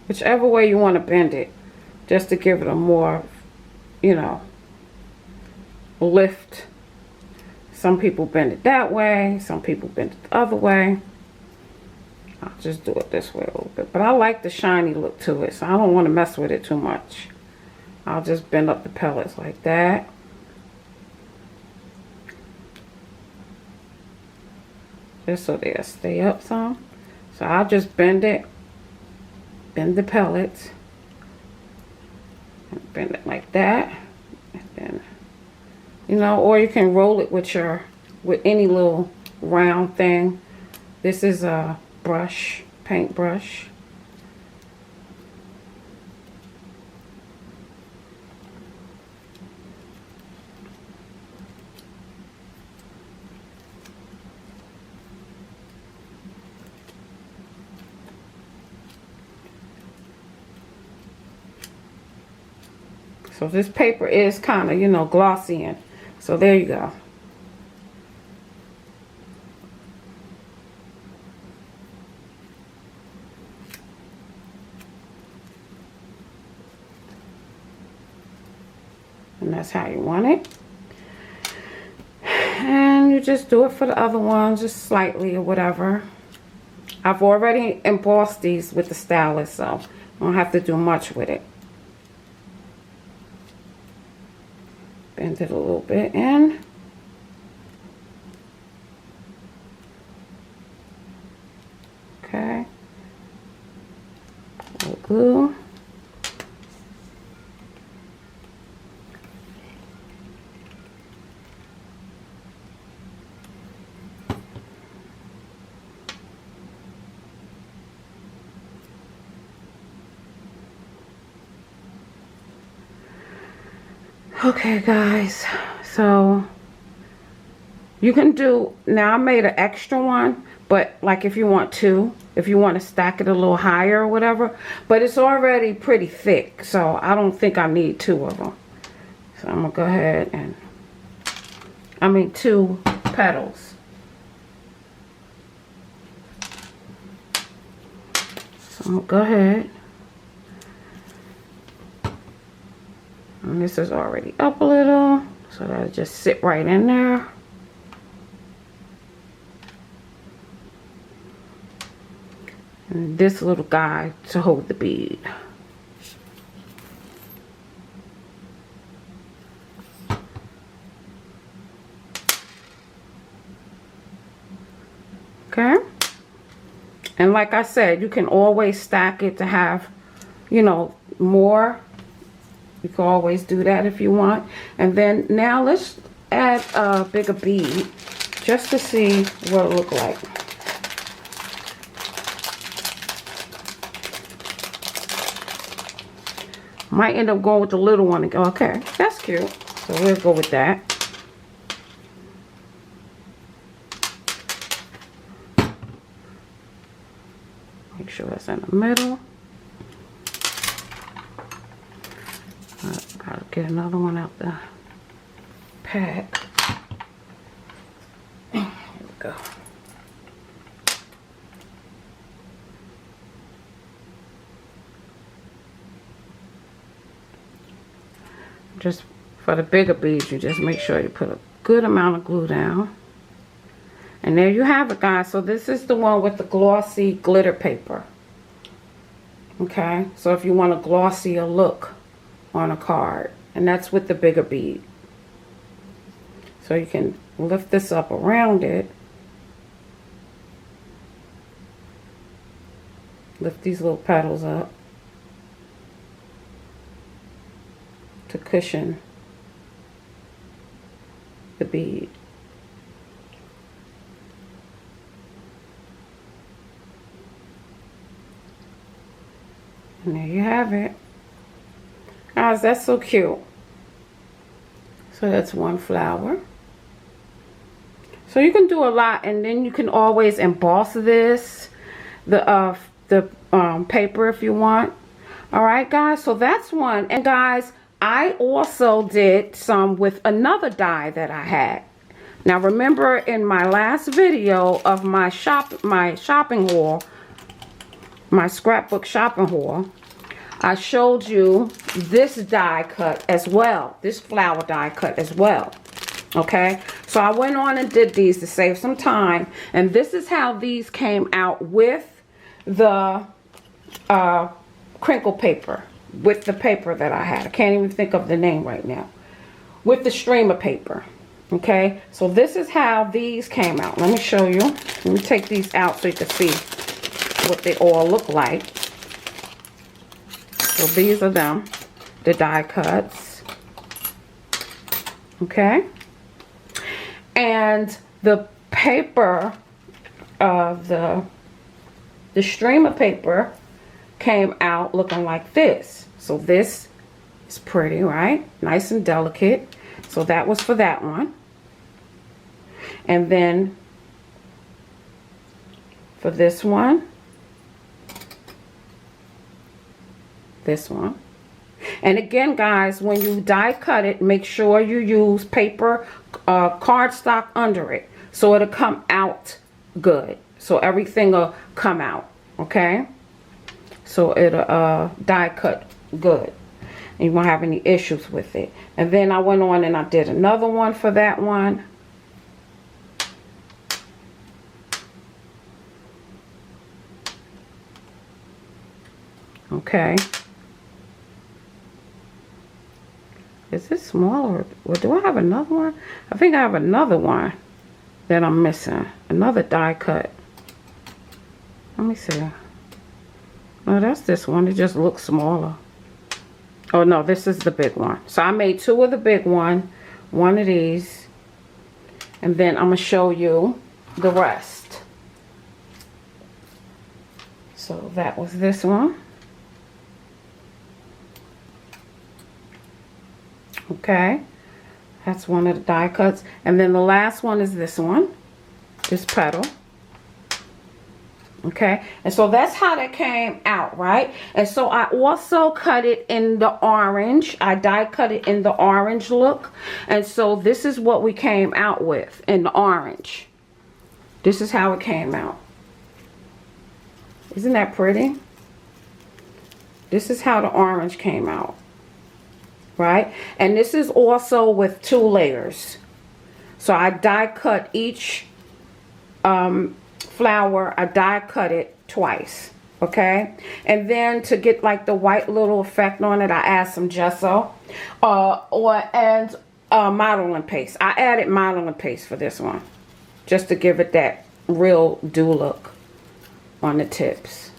Whichever way you want to bend it, just to give it a more, you know, lift. Some people bend it that way, some people bend it the other way. I'll just do it this way a little bit. But I like the shiny look to it, so I don't want to mess with it too much. I'll just bend up the pellets like that. Just so they'll stay up some. So I'll just bend it. Bend the pellets. And bend it like that. And then, you know, or you can roll it with any little round thing. This is a brush, paint brush. So this paper is kind of, you know, glossy, and so there you go. And that's how you want it. And you just do it for the other ones, just slightly or whatever. I've already embossed these with the stylus, so I don't have to do much with it. Bend it a little bit in. Okay. A little glue. Okay guys, so you can do, now I made an extra one, but like if you want to stack it a little higher or whatever, but it's already pretty thick, so I don't think I need two of them. So I'm gonna go ahead and, I mean 2 petals. So I'm gonna go ahead. And this is already up a little, so that'll just sit right in there. And this little guy to hold the bead. Okay. And like I said, you can always stack it to have, you know, more. You can always do that if you want. And then now let's add a bigger bead just to see what it looks like. Might end up going with the little one. Okay, that's cute. So we'll go with that. Make sure it's in the middle. Gotta get another one out the pack. Here we go. Just for the bigger beads, you just make sure you put a good amount of glue down. And there you have it, guys. So this is the one with the glossy glitter paper. Okay, so if you want a glossier look on a card, and that's with the bigger bead. So you can lift this up around it. Lift these little petals up to cushion the bead. And there you have it. Guys, that's so cute. So that's one flower. So you can do a lot, and then you can always emboss this, the paper if you want. All right, guys, so that's one. And guys, I also did some with another die that I had. Now remember in my last video of my shopping haul, my scrapbook shopping haul, I showed you this die cut as well, this flower die cut as well. Okay, so I went on and did these to save some time, and this is how these came out with the crinkle paper, with the paper that I had. I can't even think of the name right now. With the streamer paper. Okay, so this is how these came out. Let me show you. Let me take these out so you can see what they all look like. So these are them, the die cuts. Okay, and the paper, the streamer paper came out looking like this. So this is pretty, right? Nice and delicate. So that was for that one. And then for this one, this one. And again, guys, when you die cut it, make sure you use paper cardstock under it, so it'll come out good. So everything will come out, okay? So it'll die cut good, and you won't have any issues with it. And then I went on and I did another one for that one. Okay. Is this smaller? Or do I have another one? I think I have another one that I'm missing. Another die cut. Let me see. Oh, that's this one. It just looks smaller. Oh, no, this is the big one. So I made 2 of the big one of these. And then I'm going to show you the rest. So that was this one. Okay, that's one of the die cuts. And then the last one is this one, this petal. Okay, and so that's how that came out, right? And so I also cut it in the orange. I die cut it in the orange look. And so this is what we came out with in the orange. This is how it came out. Isn't that pretty? This is how the orange came out. Right, and this is also with 2 layers. So I die cut each flower. I die cut it twice. Okay, and then to get like the white little effect on it, I add some gesso and modeling paste. I added modeling paste for this one just to give it that real dew look on the tips.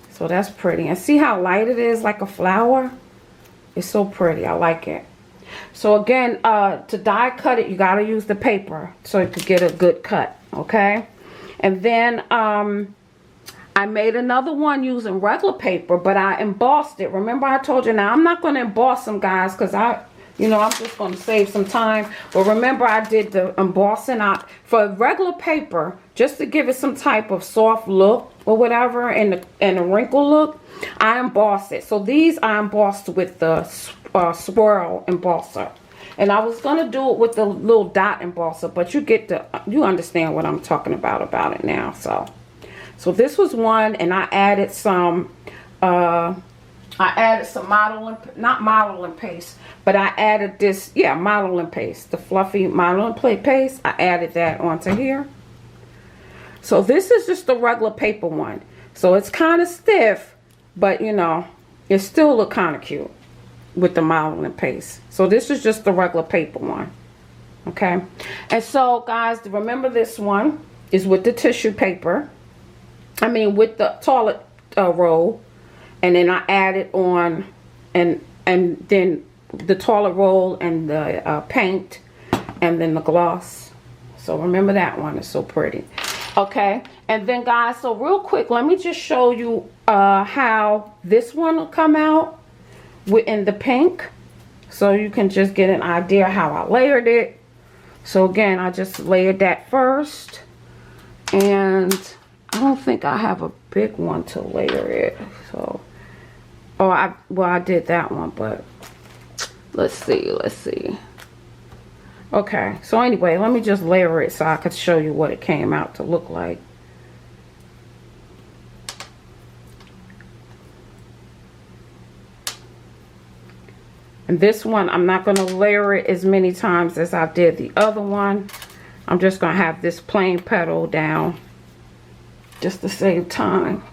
So that's pretty, and see how light it is, like a flower. It's so pretty. I like it. So again, to die cut it, you got to use the paper so you could get a good cut. Okay. And then I made another one using regular paper, but I embossed it. Remember I told you, now I'm not going to emboss them, guys, because I'm just going to save some time. But remember I did the embossing for regular paper, just to give it some type of soft look or whatever, and a wrinkle look. I embossed it. So these I embossed with the swirl embosser. And I was going to do it with the little dot embosser, but you understand what I'm talking about it now. So this was one, and I added some modeling, not modeling paste, but I added this, modeling paste, the fluffy modeling paste. I added that onto here. So this is just the regular paper one. So it's kind of stiff, but it still look kind of cute with the modeling paste. So this is just the regular paper one. Okay. And so guys, remember this one is with the tissue paper. I mean with the toilet roll. And then I added on and then the toilet roll and the paint and then the gloss. So remember that one is so pretty. Okay, and then guys, so real quick, let me just show you how this one will come out in the pink, so you can just get an idea how I layered it. So again, I just layered that first, and I don't think I have a big one to layer it. So, I did that one, but let's see. Okay, so anyway, let me just layer it so I could show you what it came out to look like. And this one, I'm not going to layer it as many times as I did the other one. I'm just going to have this plain petal down just to save time.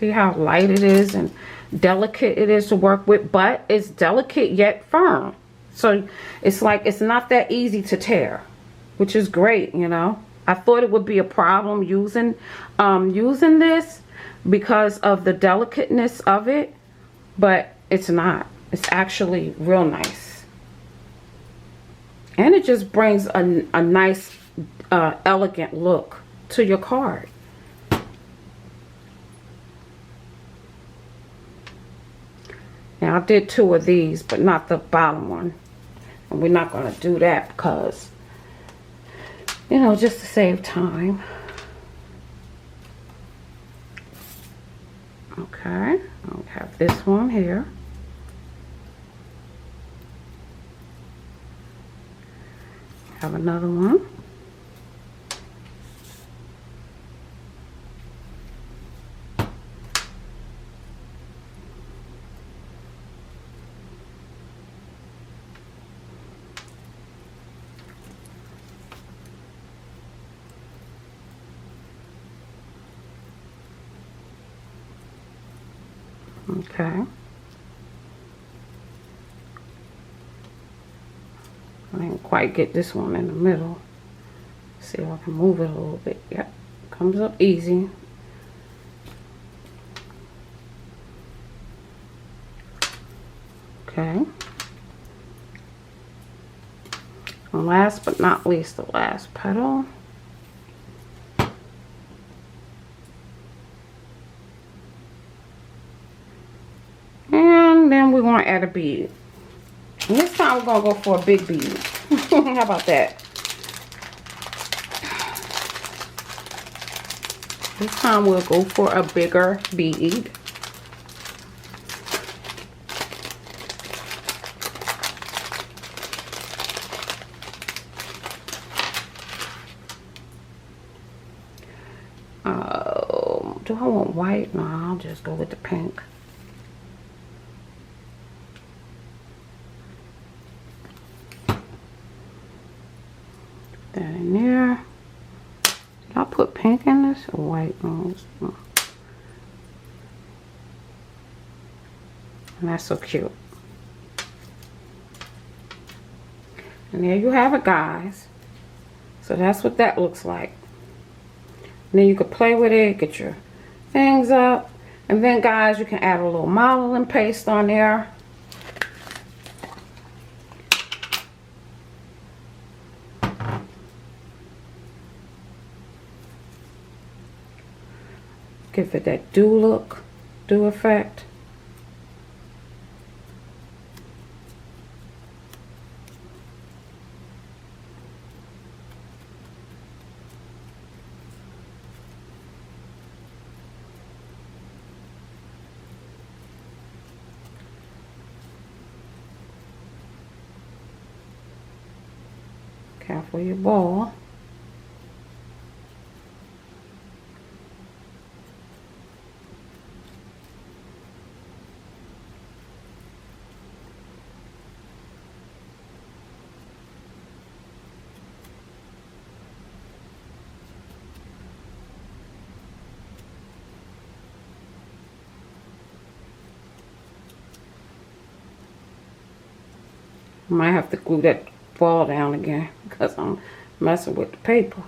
See how light it is and delicate it is to work with, but it's delicate yet firm. So it's like it's not that easy to tear, which is great, I thought it would be a problem using this because of the delicateness of it, but it's not. It's actually real nice. And it just brings a nice elegant look to your card. Now I did 2 of these, but not the bottom one. And we're not going to do that because, just to save time. Okay, I'll have this one here. Have another one. Okay. I didn't quite get this one in the middle. See if I can move it a little bit. Yep, comes up easy. Okay. And last but not least, the last petal. And then we want to add a bead. And this time we're going to go for a big bead. How about that? This time we'll go for a bigger bead. Do I want white? No, I'll just go with the pink. That in there. Did I put pink in this or white? Oh, and that's so cute. And there you have it, guys. So that's what that looks like. And then you can play with it, get your things up. And then, guys, you can add a little modeling paste on there. Give it that dew look, dew effect. Careful your ball. Might have to glue that ball down again because I'm messing with the paper.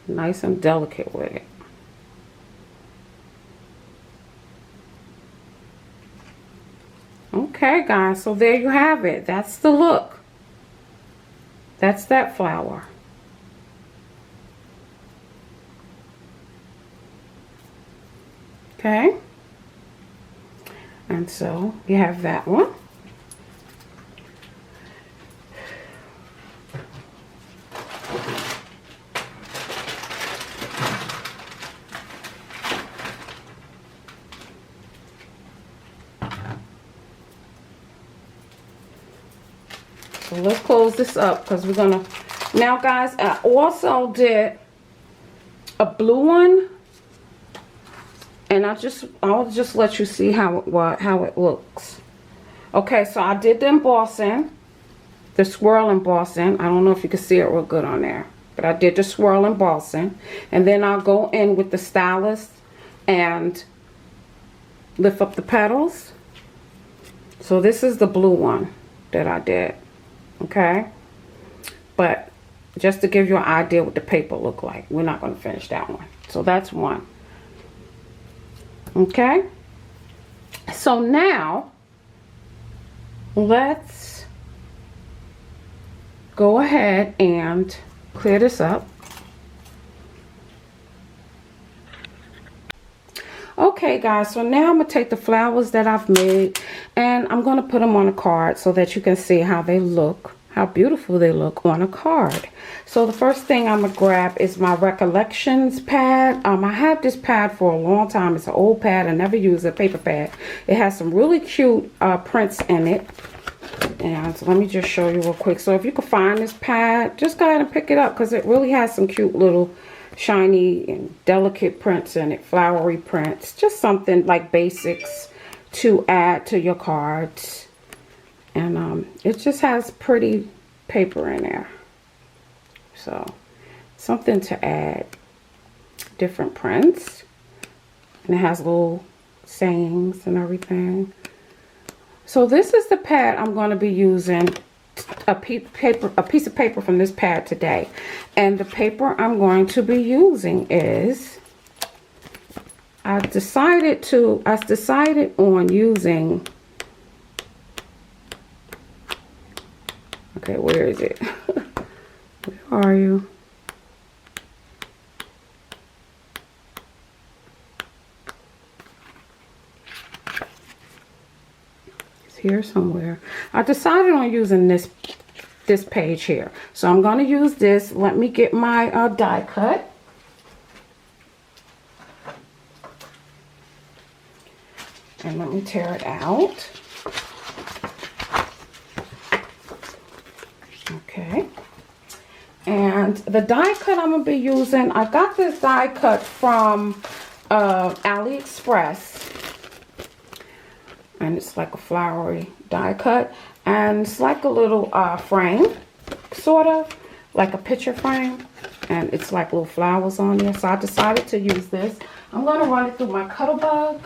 Nice and delicate with it. Okay, guys, so there you have it. That's the look. That's that flower. Okay. And so you have that one. So let's close this up because we're gonna, now guys, I also did a blue one, and I'll just let you see how it looks. Okay, so I did the embossing, the swirl embossing. I don't know if you can see it real good on there, but I did the swirl embossing, and then I'll go in with the stylus and lift up the petals. So this is the blue one that I did. Okay, but just to give you an idea what the paper look like, we're not going to finish that one. So that's one. Okay, so now let's go ahead and clear this up. Okay, guys, so now I'm going to take the flowers that I've made and I'm going to put them on a card so that you can see how they look, how beautiful they look on a card. So the first thing I'm going to grab is my recollections pad. I had this pad for a long time. It's an old pad. I never used a paper pad. It has some really cute prints in it. And so let me just show you real quick. So if you can find this pad, just go ahead and pick it up because it really has some cute little shiny and delicate prints in it, flowery prints, just something like basics to add to your cards. And it just has pretty paper in there, so something to add different prints, and it has little sayings and everything. So this is the pad I'm going to be using, a piece of paper from this pad today. And the paper I'm going to be using is, I decided on using, okay, where is it? Where are you? It's here somewhere. I decided on using this page here. So I'm going to use this. Let me get my die cut. And let me tear it out. Okay. And the die cut I'm going to be using, I got this die cut from AliExpress. And it's like a flowery die cut. And it's like a little frame, sort of, like a picture frame. And it's like little flowers on there. So I decided to use this. I'm going to run it through my Cuttlebug.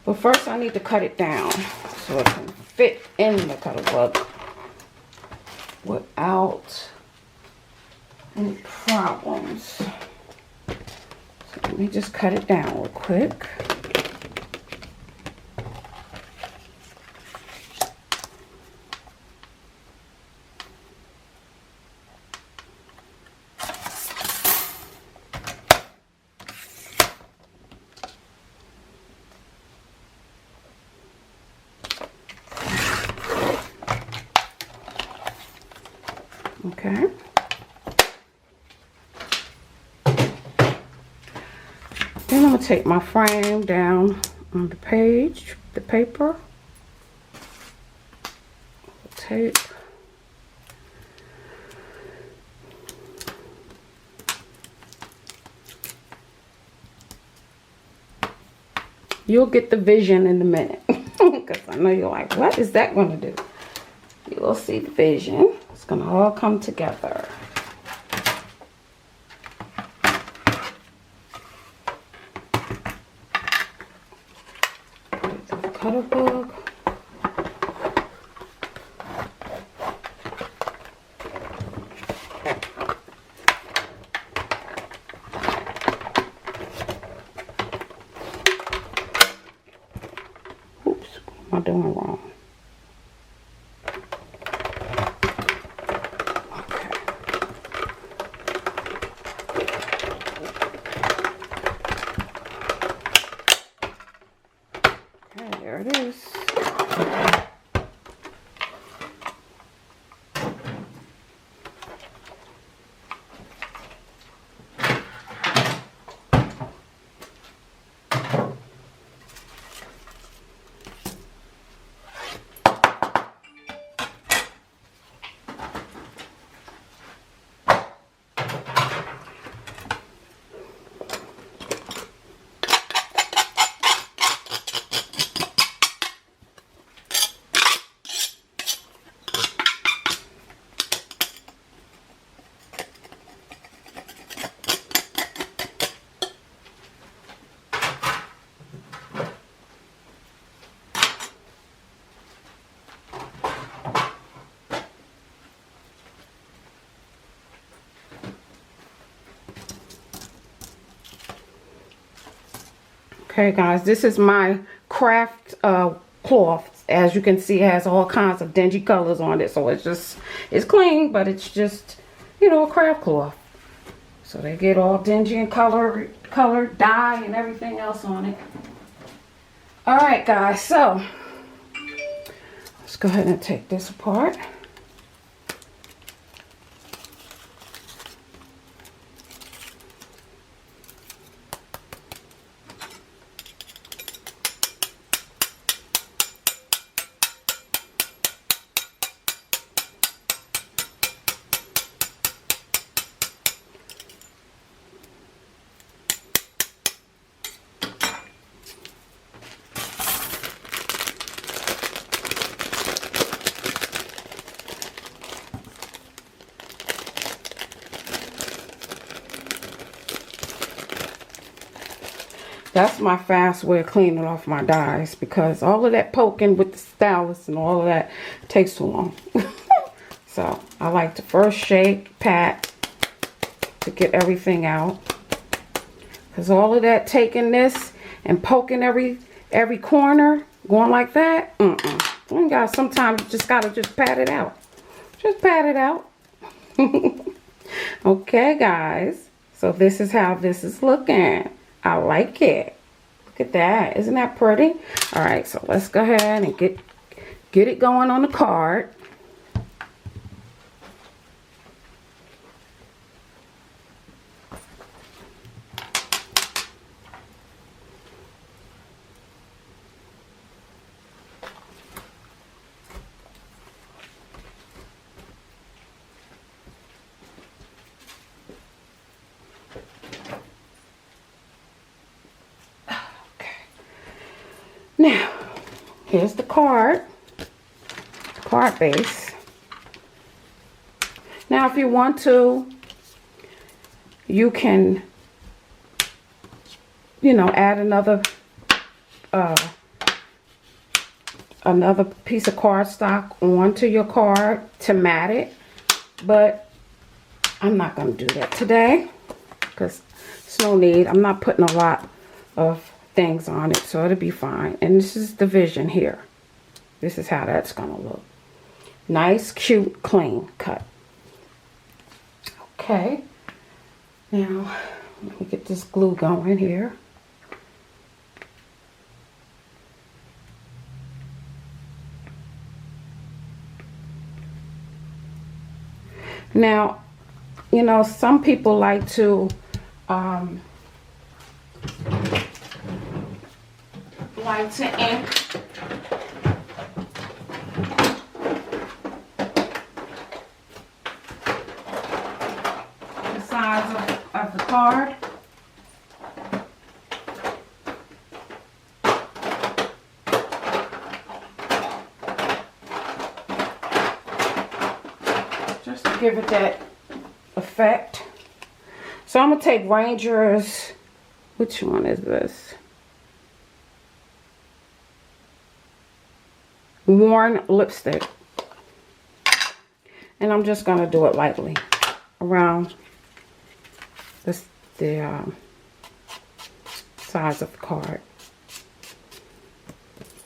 But first I need to cut it down so it can fit in the Cuttlebug without any problems. So let me just cut it down real quick. Okay. Then I'm going to take my frame down on the page, the paper, tape. You'll get the vision in a minute, because I know you're like, what is that going to do? You will see the vision. It's going to all come together. Put the Cuttlebug. Oops, what am I doing wrong? There it is. Okay guys, this is my craft cloth. As you can see, it has all kinds of dingy colors on it. So it's clean, but it's just, you know, a craft cloth. So they get all dingy and color, dye and everything else on it. Alright guys, so let's go ahead and take this apart. That's my fast way of cleaning off my dyes, because all of that poking with the stylus and all of that takes too long. So I like to first shake, pat to get everything out, because all of that taking this and poking every corner, going like that, you got, sometimes you just gotta just pat it out. Just pat it out. Okay, guys, so this is how this is looking. I like it. Look at that. Isn't that pretty? All right, so let's go ahead and get it going on the card. Now, here's the card base. Now, if you want to, you can, you know, add another piece of cardstock onto your card to mat it, but I'm not going to do that today because there's no need. I'm not putting a lot of things on it, so it'll be fine. And this is the vision here. This is how that's gonna look. Nice, cute, clean cut. Okay, now let me get this glue going here. Now, you know, some people like to ink the sides of the card. Just to give it that effect. So I'm going to take Ranger's, which one is this? Worn lipstick, and I'm just going to do it lightly around the sides of the card,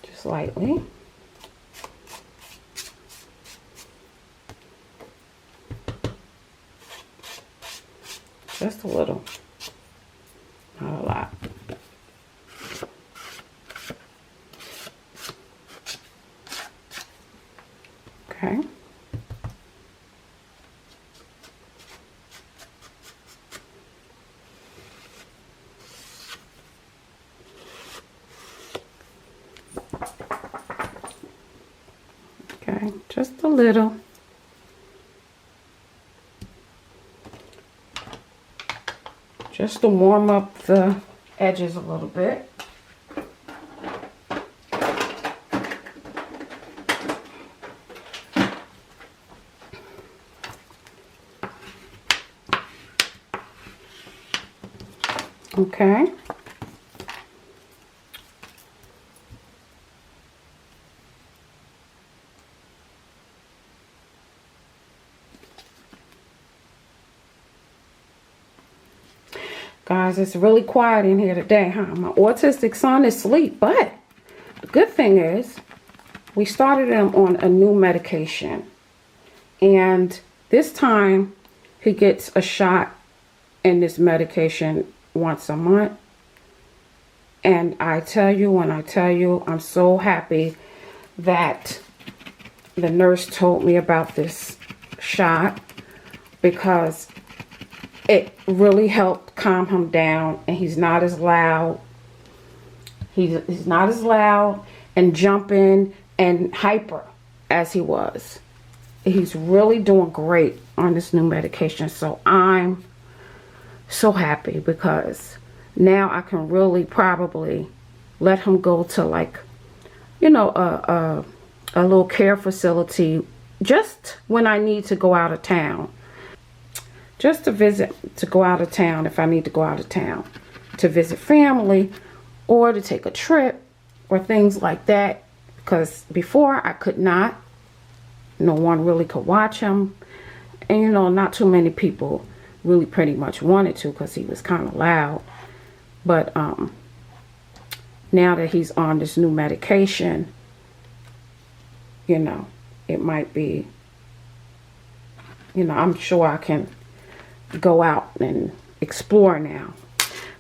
just lightly. Just a little, not a lot. Okay. Okay, just a little. Just to warm up the edges a little bit. Okay. Guys, it's really quiet in here today, huh? My autistic son is asleep, but the good thing is we started him on a new medication. And this time he gets a shot in this medication once a month. And I tell you, when I tell you, I'm so happy that the nurse told me about this shot, because it really helped calm him down, and he's not as loud. He's not as loud and jumping and hyper as he was. He's really doing great on this new medication. So I'm so happy, because now I can really probably let him go to, like, you know, a little care facility just when I need to go out of town. Just to visit, to go out of town if I need to go out of town to visit family, or to take a trip or things like that. Because before I could not. No one really could watch him. And you know, not too many people really pretty much wanted to because he was kind of loud. But now that he's on this new medication, you know, it might be, you know, I'm sure I can go out and explore now.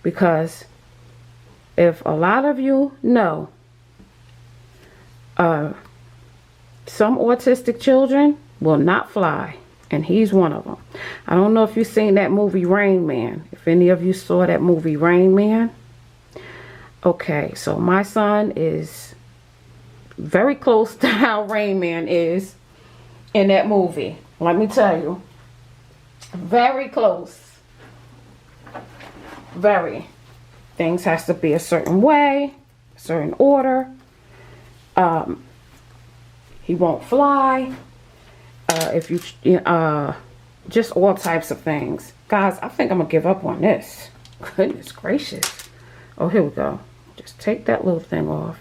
Because if a lot of you know, some autistic children will not fly. And he's one of them. I don't know if you've seen that movie Rain Man. If any of you saw that movie Rain Man. Okay, so my son is very close to how Rain Man is in that movie. Let me tell you. Very close. Very. Things has to be a certain way, a certain order. He won't fly. If you, just all types of things. Guys, I think I'm going to give up on this. Goodness gracious. Oh, here we go. Just take that little thing off.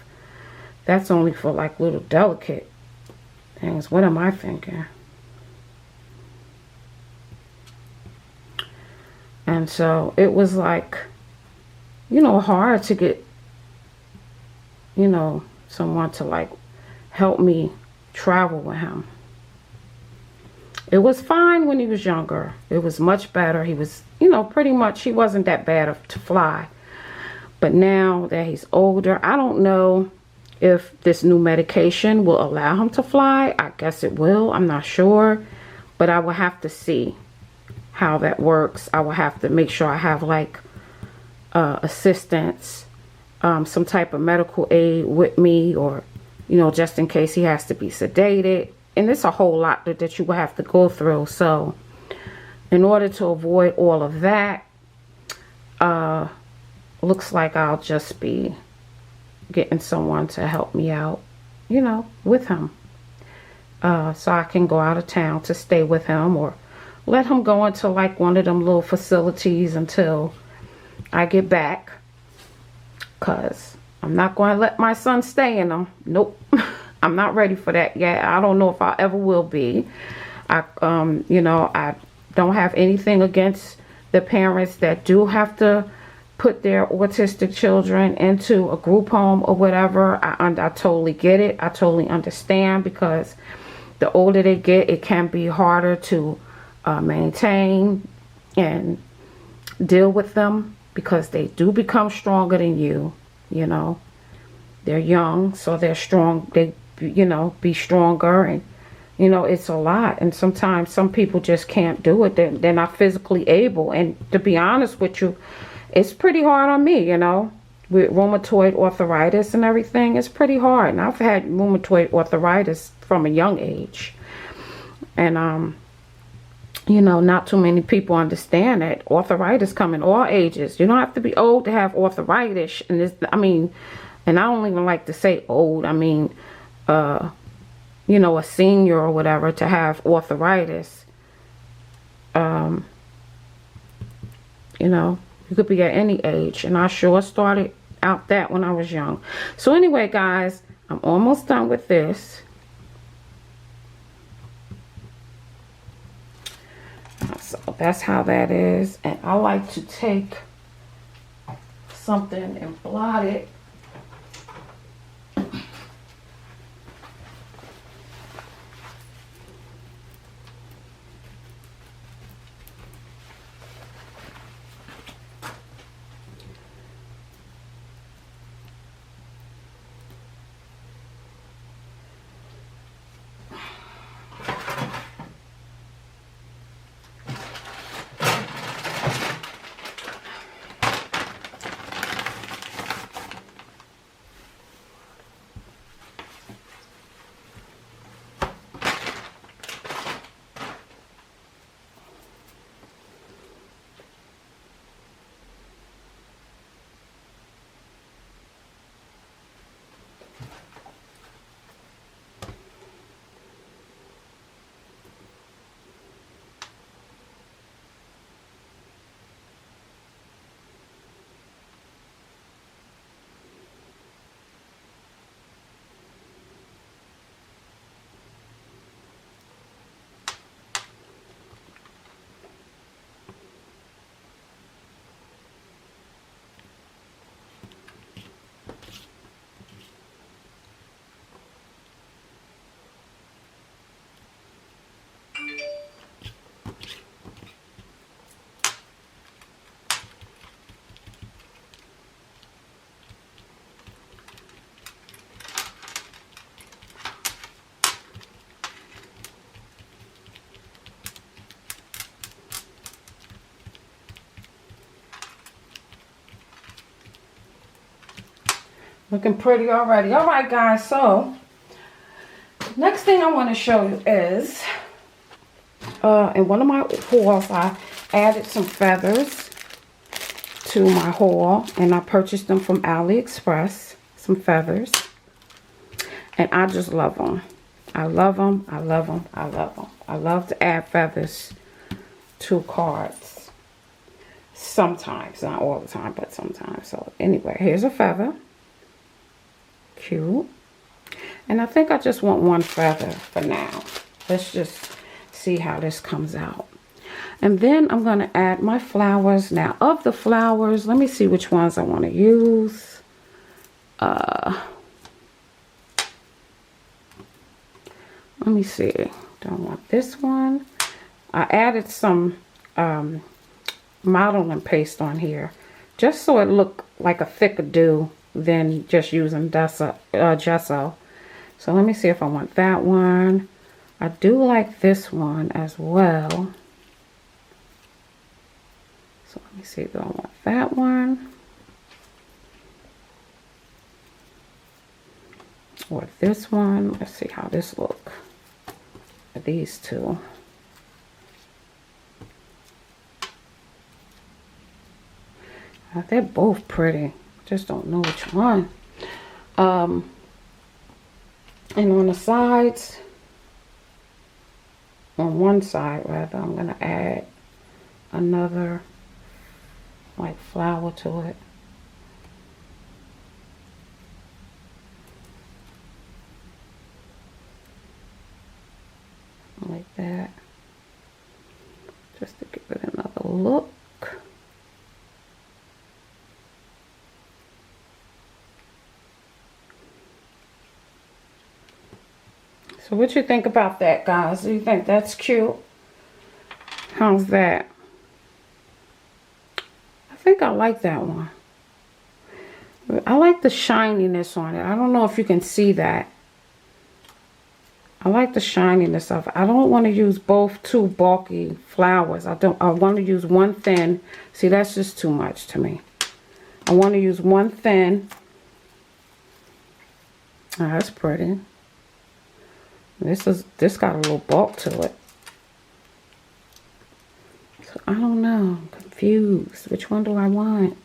That's only for like little delicate things. What am I thinking? And so it was like, you know, hard to get, you know, someone to like help me travel with him. It was fine when he was younger. It was much better. He was, you know, pretty much, he wasn't that bad to fly. But now that he's older, I don't know if this new medication will allow him to fly. I guess it will. I'm not sure. But I will have to see how that works. I will have to make sure I have like assistance, some type of medical aid with me, or, you know, just in case he has to be sedated. And it's a whole lot that you will have to go through. So in order to avoid all of that, looks like I'll just be getting someone to help me out, you know, with him. So I can go out of town to stay with him, or let him go into like one of them little facilities until I get back. Because I'm not going to let my son stay in them. Nope. I'm not ready for that yet. I don't know if I ever will be. You know, I don't have anything against the parents that do have to put their autistic children into a group home or whatever. I totally get it. I totally understand, because the older they get, it can be harder to maintain and deal with them, because they do become stronger than you. You know, they're young, so they're strong. They, you know, be stronger, and you know, it's a lot. And sometimes some people just can't do it. They're not physically able. And to be honest with you, it's pretty hard on me, you know, with rheumatoid arthritis and everything. It's pretty hard. And I've had rheumatoid arthritis from a young age. And you know, not too many people understand that arthritis come in all ages. You don't have to be old to have arthritis. And this, I mean, and I don't even like to say old. I mean, you know, a senior or whatever to have arthritis. You know, you could be at any age. And I sure started out that when I was young. So anyway, guys, I'm almost done with this. So that's how that is. And I like to take something and blot it. Looking pretty already. All right, guys. So next thing I want to show you is in one of my hauls, I added some feathers to my haul, and I purchased them from AliExpress. Some feathers, and I just love them. I love them. I love them. I love them. I love to add feathers to cards. Sometimes, not all the time, but sometimes. So anyway, here's a feather. Cute. And I think I just want one feather for now. Let's just see how this comes out. And then I'm going to add my flowers. Now, of the flowers, let me see which ones I want to use. Let me see. Don't want this one. I added some modeling paste on here, just so it looked like a thicker dew than just using gesso. So let me see if I want that one. I do like this one as well. So let me see, do I want that one? Or this one? Let's see how this look. These two. They're both pretty. Just don't know which one. And on the sides, on one side rather, I'm going to add another like flower to it. Like that. Just to give it another look. So what you think about that, guys? Do you think that's cute? How's that? I think I like that one. I like the shininess on it. I don't know if you can see that. I like the shininess of it. I don't want to use both too bulky flowers. I want to use one thin. See, that's just too much to me. I want to use one thin. Oh, that's pretty. This got a little bulk to it. So I don't know. I'm confused. Which one do I want?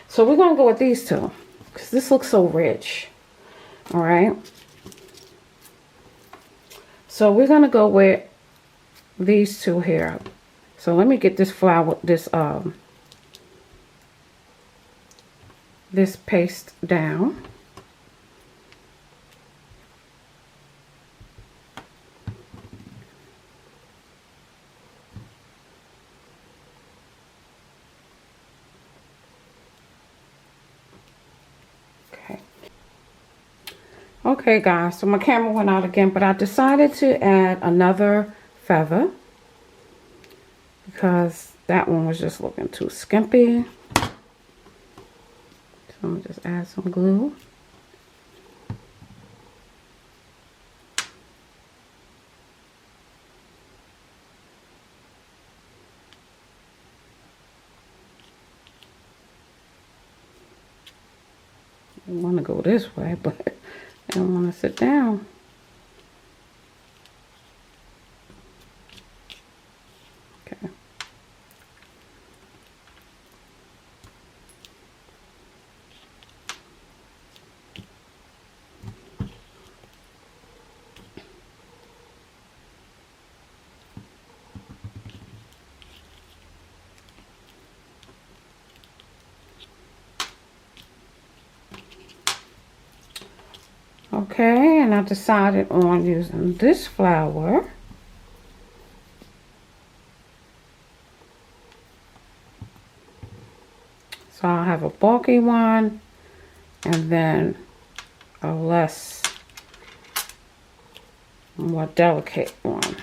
So we're gonna go with these two because this looks so rich. All right. So we're gonna go with these two here. So let me get this flower, this paste down. Okay guys, so my camera went out again, but I decided to add another feather because that one was just looking too skimpy. So I'm gonna just add some glue. I want to go this way, but I don't want to sit down. Okay. Okay, and I decided on using this flower. So I'll have a bulky one and then a more delicate one.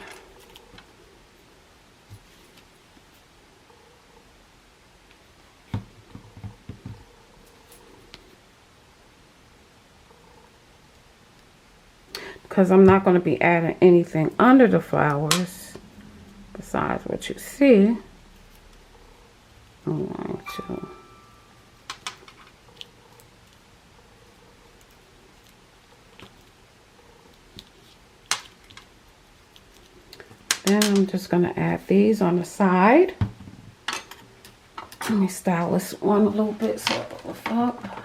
Because I'm not going to be adding anything under the flowers besides what you see. I'm going to then I'm just going to add these on the side. Let me style this one a little bit so it will lift up.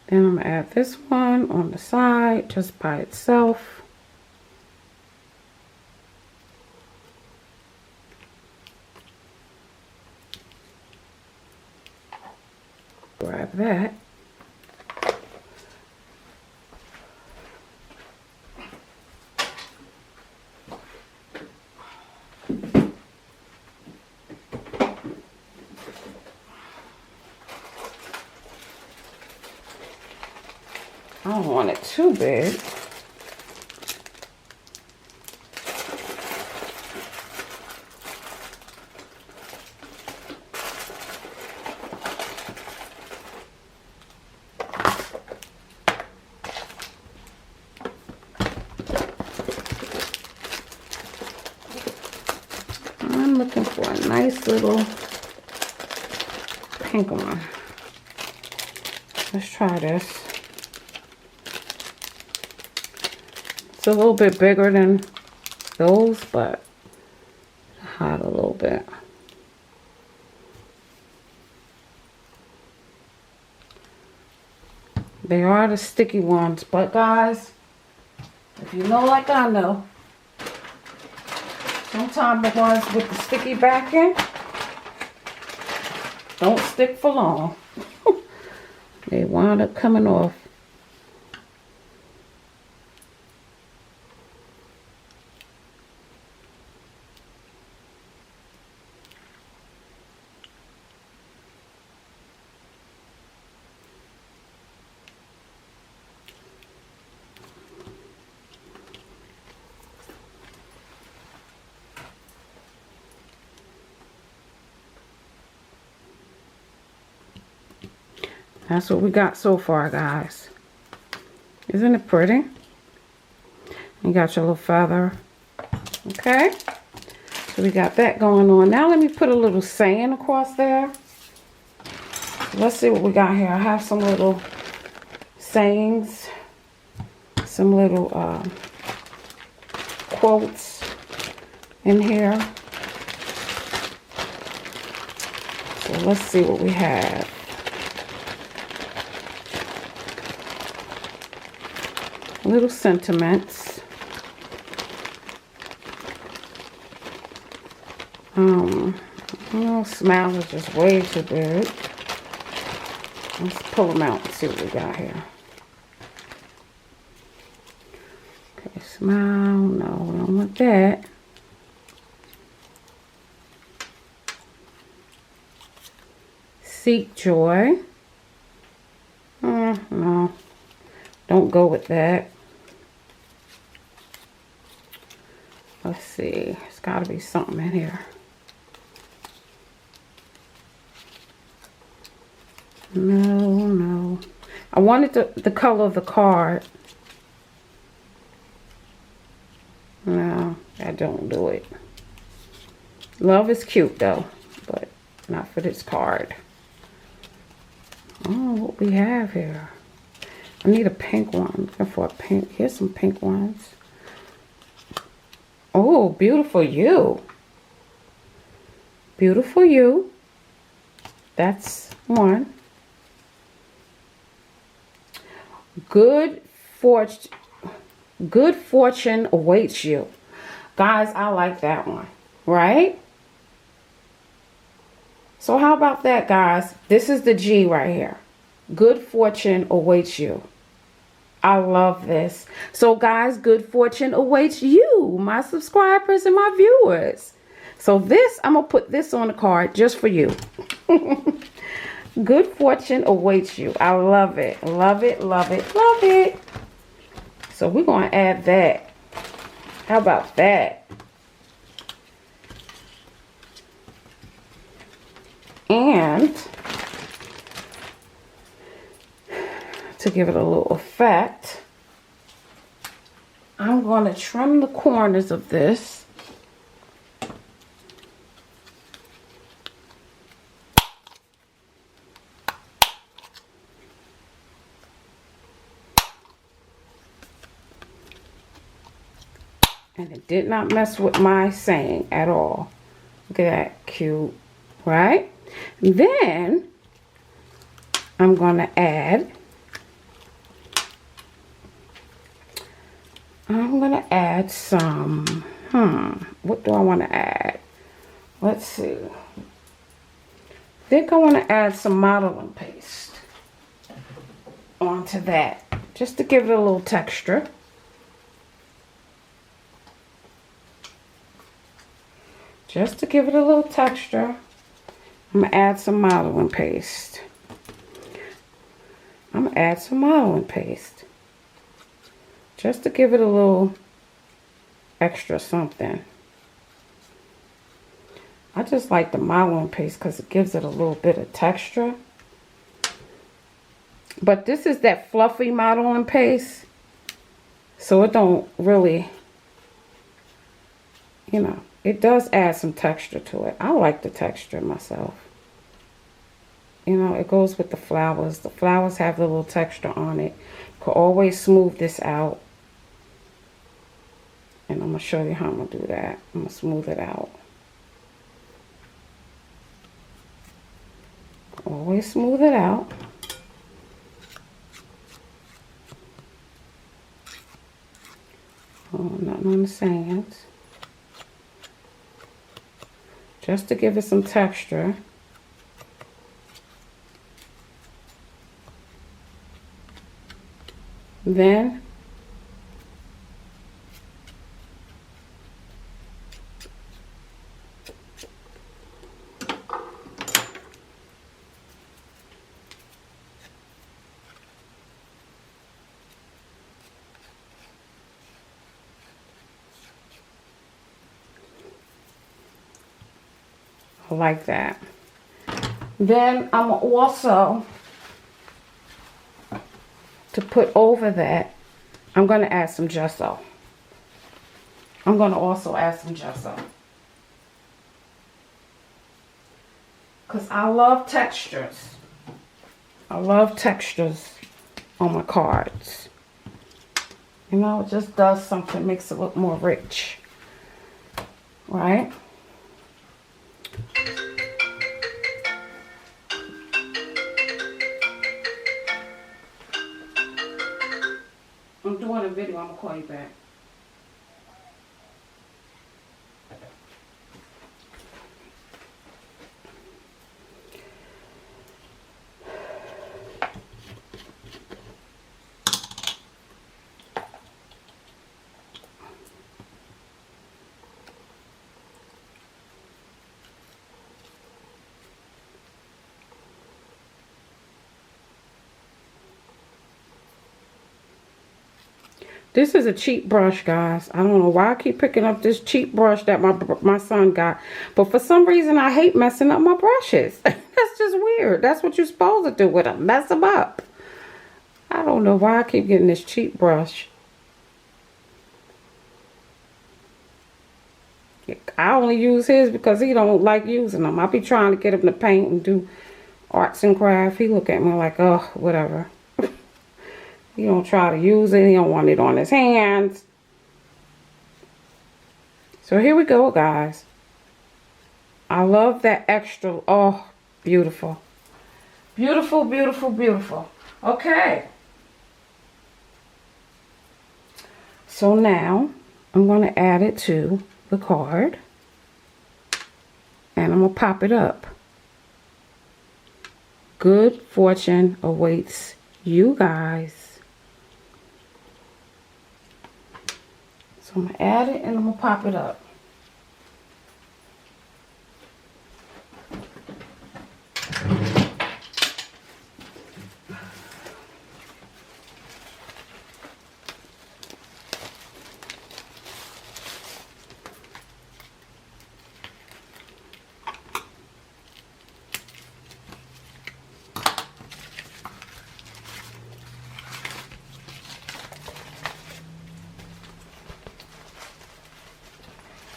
Then I'm going to add this one on the side just by itself. Grab that. I don't want it too big. I'm looking for a nice little pink one. Let's try this. It's a little bit bigger than those, but hide a little bit. They are the sticky ones, but guys, if you know like I know, sometimes the ones with the sticky backing don't stick for long. They wind up coming off. That's what we got so far, guys. Isn't it pretty? You got your little feather. Okay. So we got that going on. Now let me put a little saying across there. Let's see what we got here. I have some little sayings. Some little quotes in here. So let's see what we have. Little sentiments. Smile is just way too big. Let's pull them out and see what we got here. Okay, smile. No, we don't want that. Seek joy. No, don't go with that. Let's see. It's got to be something in here. No. I wanted the color of the card. No, that don't do it. Love is cute though, but not for this card. Oh, what we have here. I need a pink one. I'm looking for a pink. Here's some pink ones. Oh, beautiful you. Beautiful you. That's one. Good fortune. Good fortune awaits you. Guys, I like that one. Right? So how about that, guys? This is the G right here. Good fortune awaits you. I love this. So guys, good fortune awaits you, my subscribers and my viewers. So this, I'm going to put this on the card just for you. Good fortune awaits you. I love it. Love it, love it, love it. So we're going to add that. How about that? And to give it a little effect, I'm going to trim the corners of this. And it did not mess with my saying at all. Look at that, cute, right? Then I'm going to add, some, what do I want to add? Let's see. I think I want to add some modeling paste onto that, just to give it a little texture. Just to give it a little texture, I'm going to add some modeling paste. I'm going to add some modeling paste. Just to give it a little extra something. I just like the modeling paste because it gives it a little bit of texture. But this is that fluffy modeling paste. So it don't really, you know, it does add some texture to it. I like the texture myself. You know, it goes with the flowers. The flowers have a little texture on it. Could always smooth this out. And I'm going to show you how I'm going to do that. I'm going to smooth it out. Always smooth it out. Oh, nothing on the sands. Just to give it some texture. Then like that. Then I'm also, to put over that, I'm going to add some gesso. I'm going to also add some gesso. Because I love textures. I love textures on my cards. You know, it just does something, makes it look more rich. Right? I'm doing a video, I'm going to call you back. This is a cheap brush, guys. I don't know why I keep picking up this cheap brush that my son got. But for some reason, I hate messing up my brushes. That's just weird. That's what you're supposed to do with them. Mess them up. I don't know why I keep getting this cheap brush. I only use his because he don't like using them. I be trying to get him to paint and do arts and crafts. He look at me like, oh, whatever. He don't try to use it. He don't want it on his hands. So here we go, guys. I love that extra. Oh, beautiful. Beautiful, beautiful, beautiful. Okay. So now I'm going to add it to the card. And I'm going to pop it up. Good fortune awaits you guys. So I'm going to add it and I'm going to pop it up.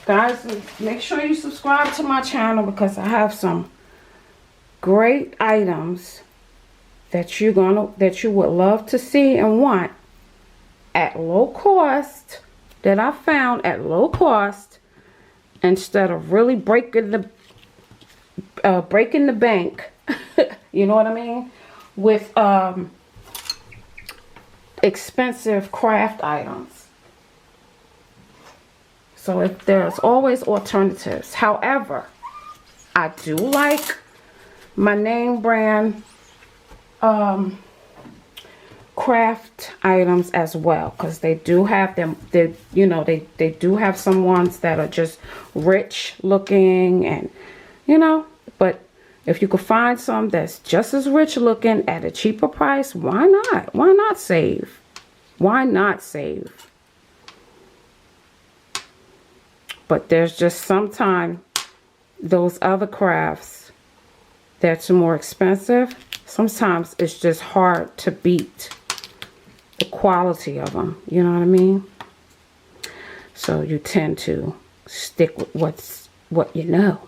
Guys, make sure you subscribe to my channel because I have some great items that you would love to see and want at low cost, that I found at low cost, instead of really breaking the bank. You know what I mean, with expensive craft items. So if there's always alternatives. However, I do like my name brand craft items as well, because they do have them. They do have some ones that are just rich looking, and but if you could find some that's just as rich looking at a cheaper price, why not? Why not save? Why not save? But there's just sometimes those other crafts that's more expensive, sometimes it's just hard to beat the quality of them. You know what I mean? So you tend to stick with what you know.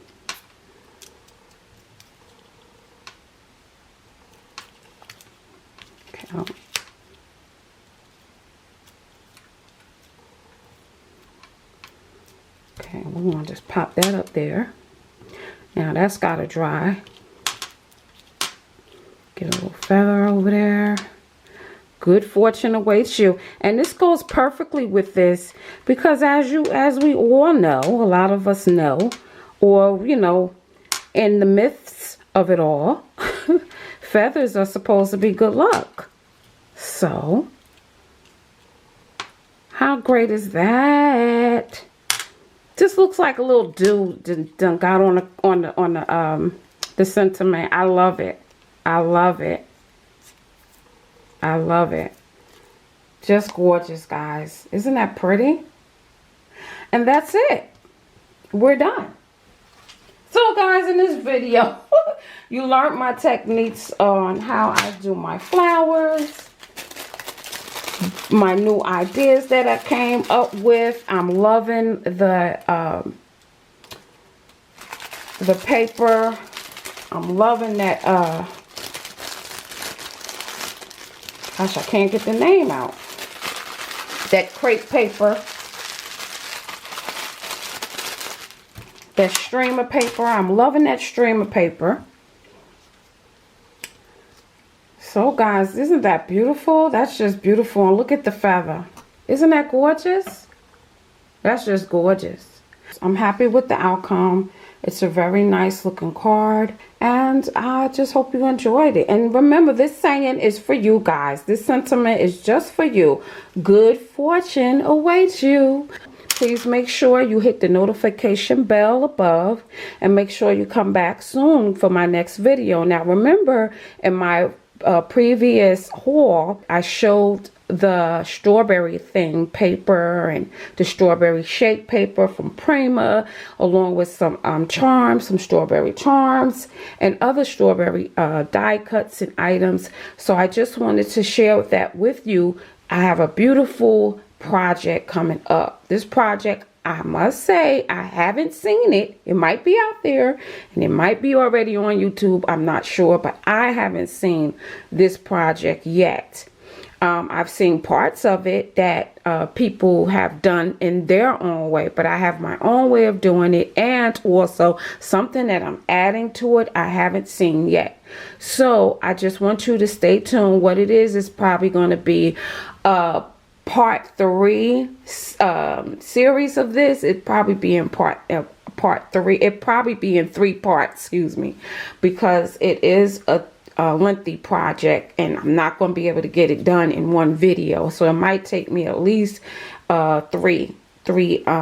Okay. Okay, we're going to just pop that up there. Now that's got to dry. Get a little feather over there. Good fortune awaits you. And this goes perfectly with this because as we all know, a lot of us know, or in the myths of it all, feathers are supposed to be good luck. So, how great is that? This looks like a little dude done got on the sentiment. I love it. I love it. I love it. Just gorgeous, guys. Isn't that pretty? And that's it. We're done. So, guys, in this video, you learned my techniques on how I do my flowers. My new ideas that I came up with. I'm loving the paper. I'm loving that gosh, I can't get the name out. That crepe paper. That streamer paper. I'm loving that streamer paper. So guys, isn't that beautiful? That's just beautiful. And look at the feather. Isn't that gorgeous? That's just gorgeous. I'm happy with the outcome. It's a very nice looking card. And I just hope you enjoyed it. And remember, this saying is for you guys. This sentiment is just for you. Good fortune awaits you. Please make sure you hit the notification bell above. And make sure you come back soon for my next video. Now remember, in my previous haul, I showed the strawberry thing paper and the strawberry shake paper from Prima, along with some charms, some strawberry charms and other strawberry die cuts and items. So I just wanted to share that with you. I have a beautiful project coming up. This project, I must say, I haven't seen it. It might be out there and it might be already on YouTube. I'm not sure, but I haven't seen this project yet. I've seen parts of it that people have done in their own way, but I have my own way of doing it, and also something that I'm adding to it I haven't seen yet. So I just want you to stay tuned. What it is probably going to be part 3 series of this. It probably be in part 3. It probably be in 3 parts, excuse me, because it is a lengthy project and I'm not going to be able to get it done in one video. So it might take me at least three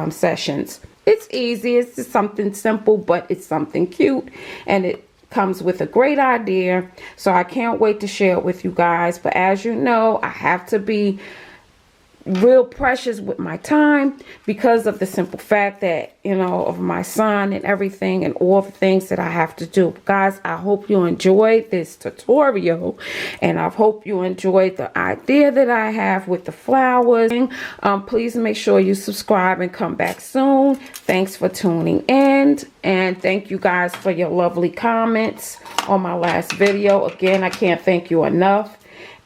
sessions. It's easy. It's just something simple, but it's something cute, and it comes with a great idea. So I can't wait to share it with you guys. But as you know, I have to be real precious with my time because of the simple fact that, you know, of my son and everything and all the things that I have to do. Guys, I hope you enjoyed this tutorial, and I hope you enjoyed the idea that I have with the flowers. Please make sure you subscribe and come back soon. Thanks for tuning in, and thank you guys for your lovely comments on my last video. Again, I can't thank you enough.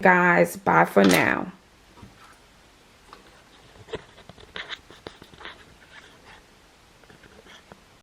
Guys, bye for now.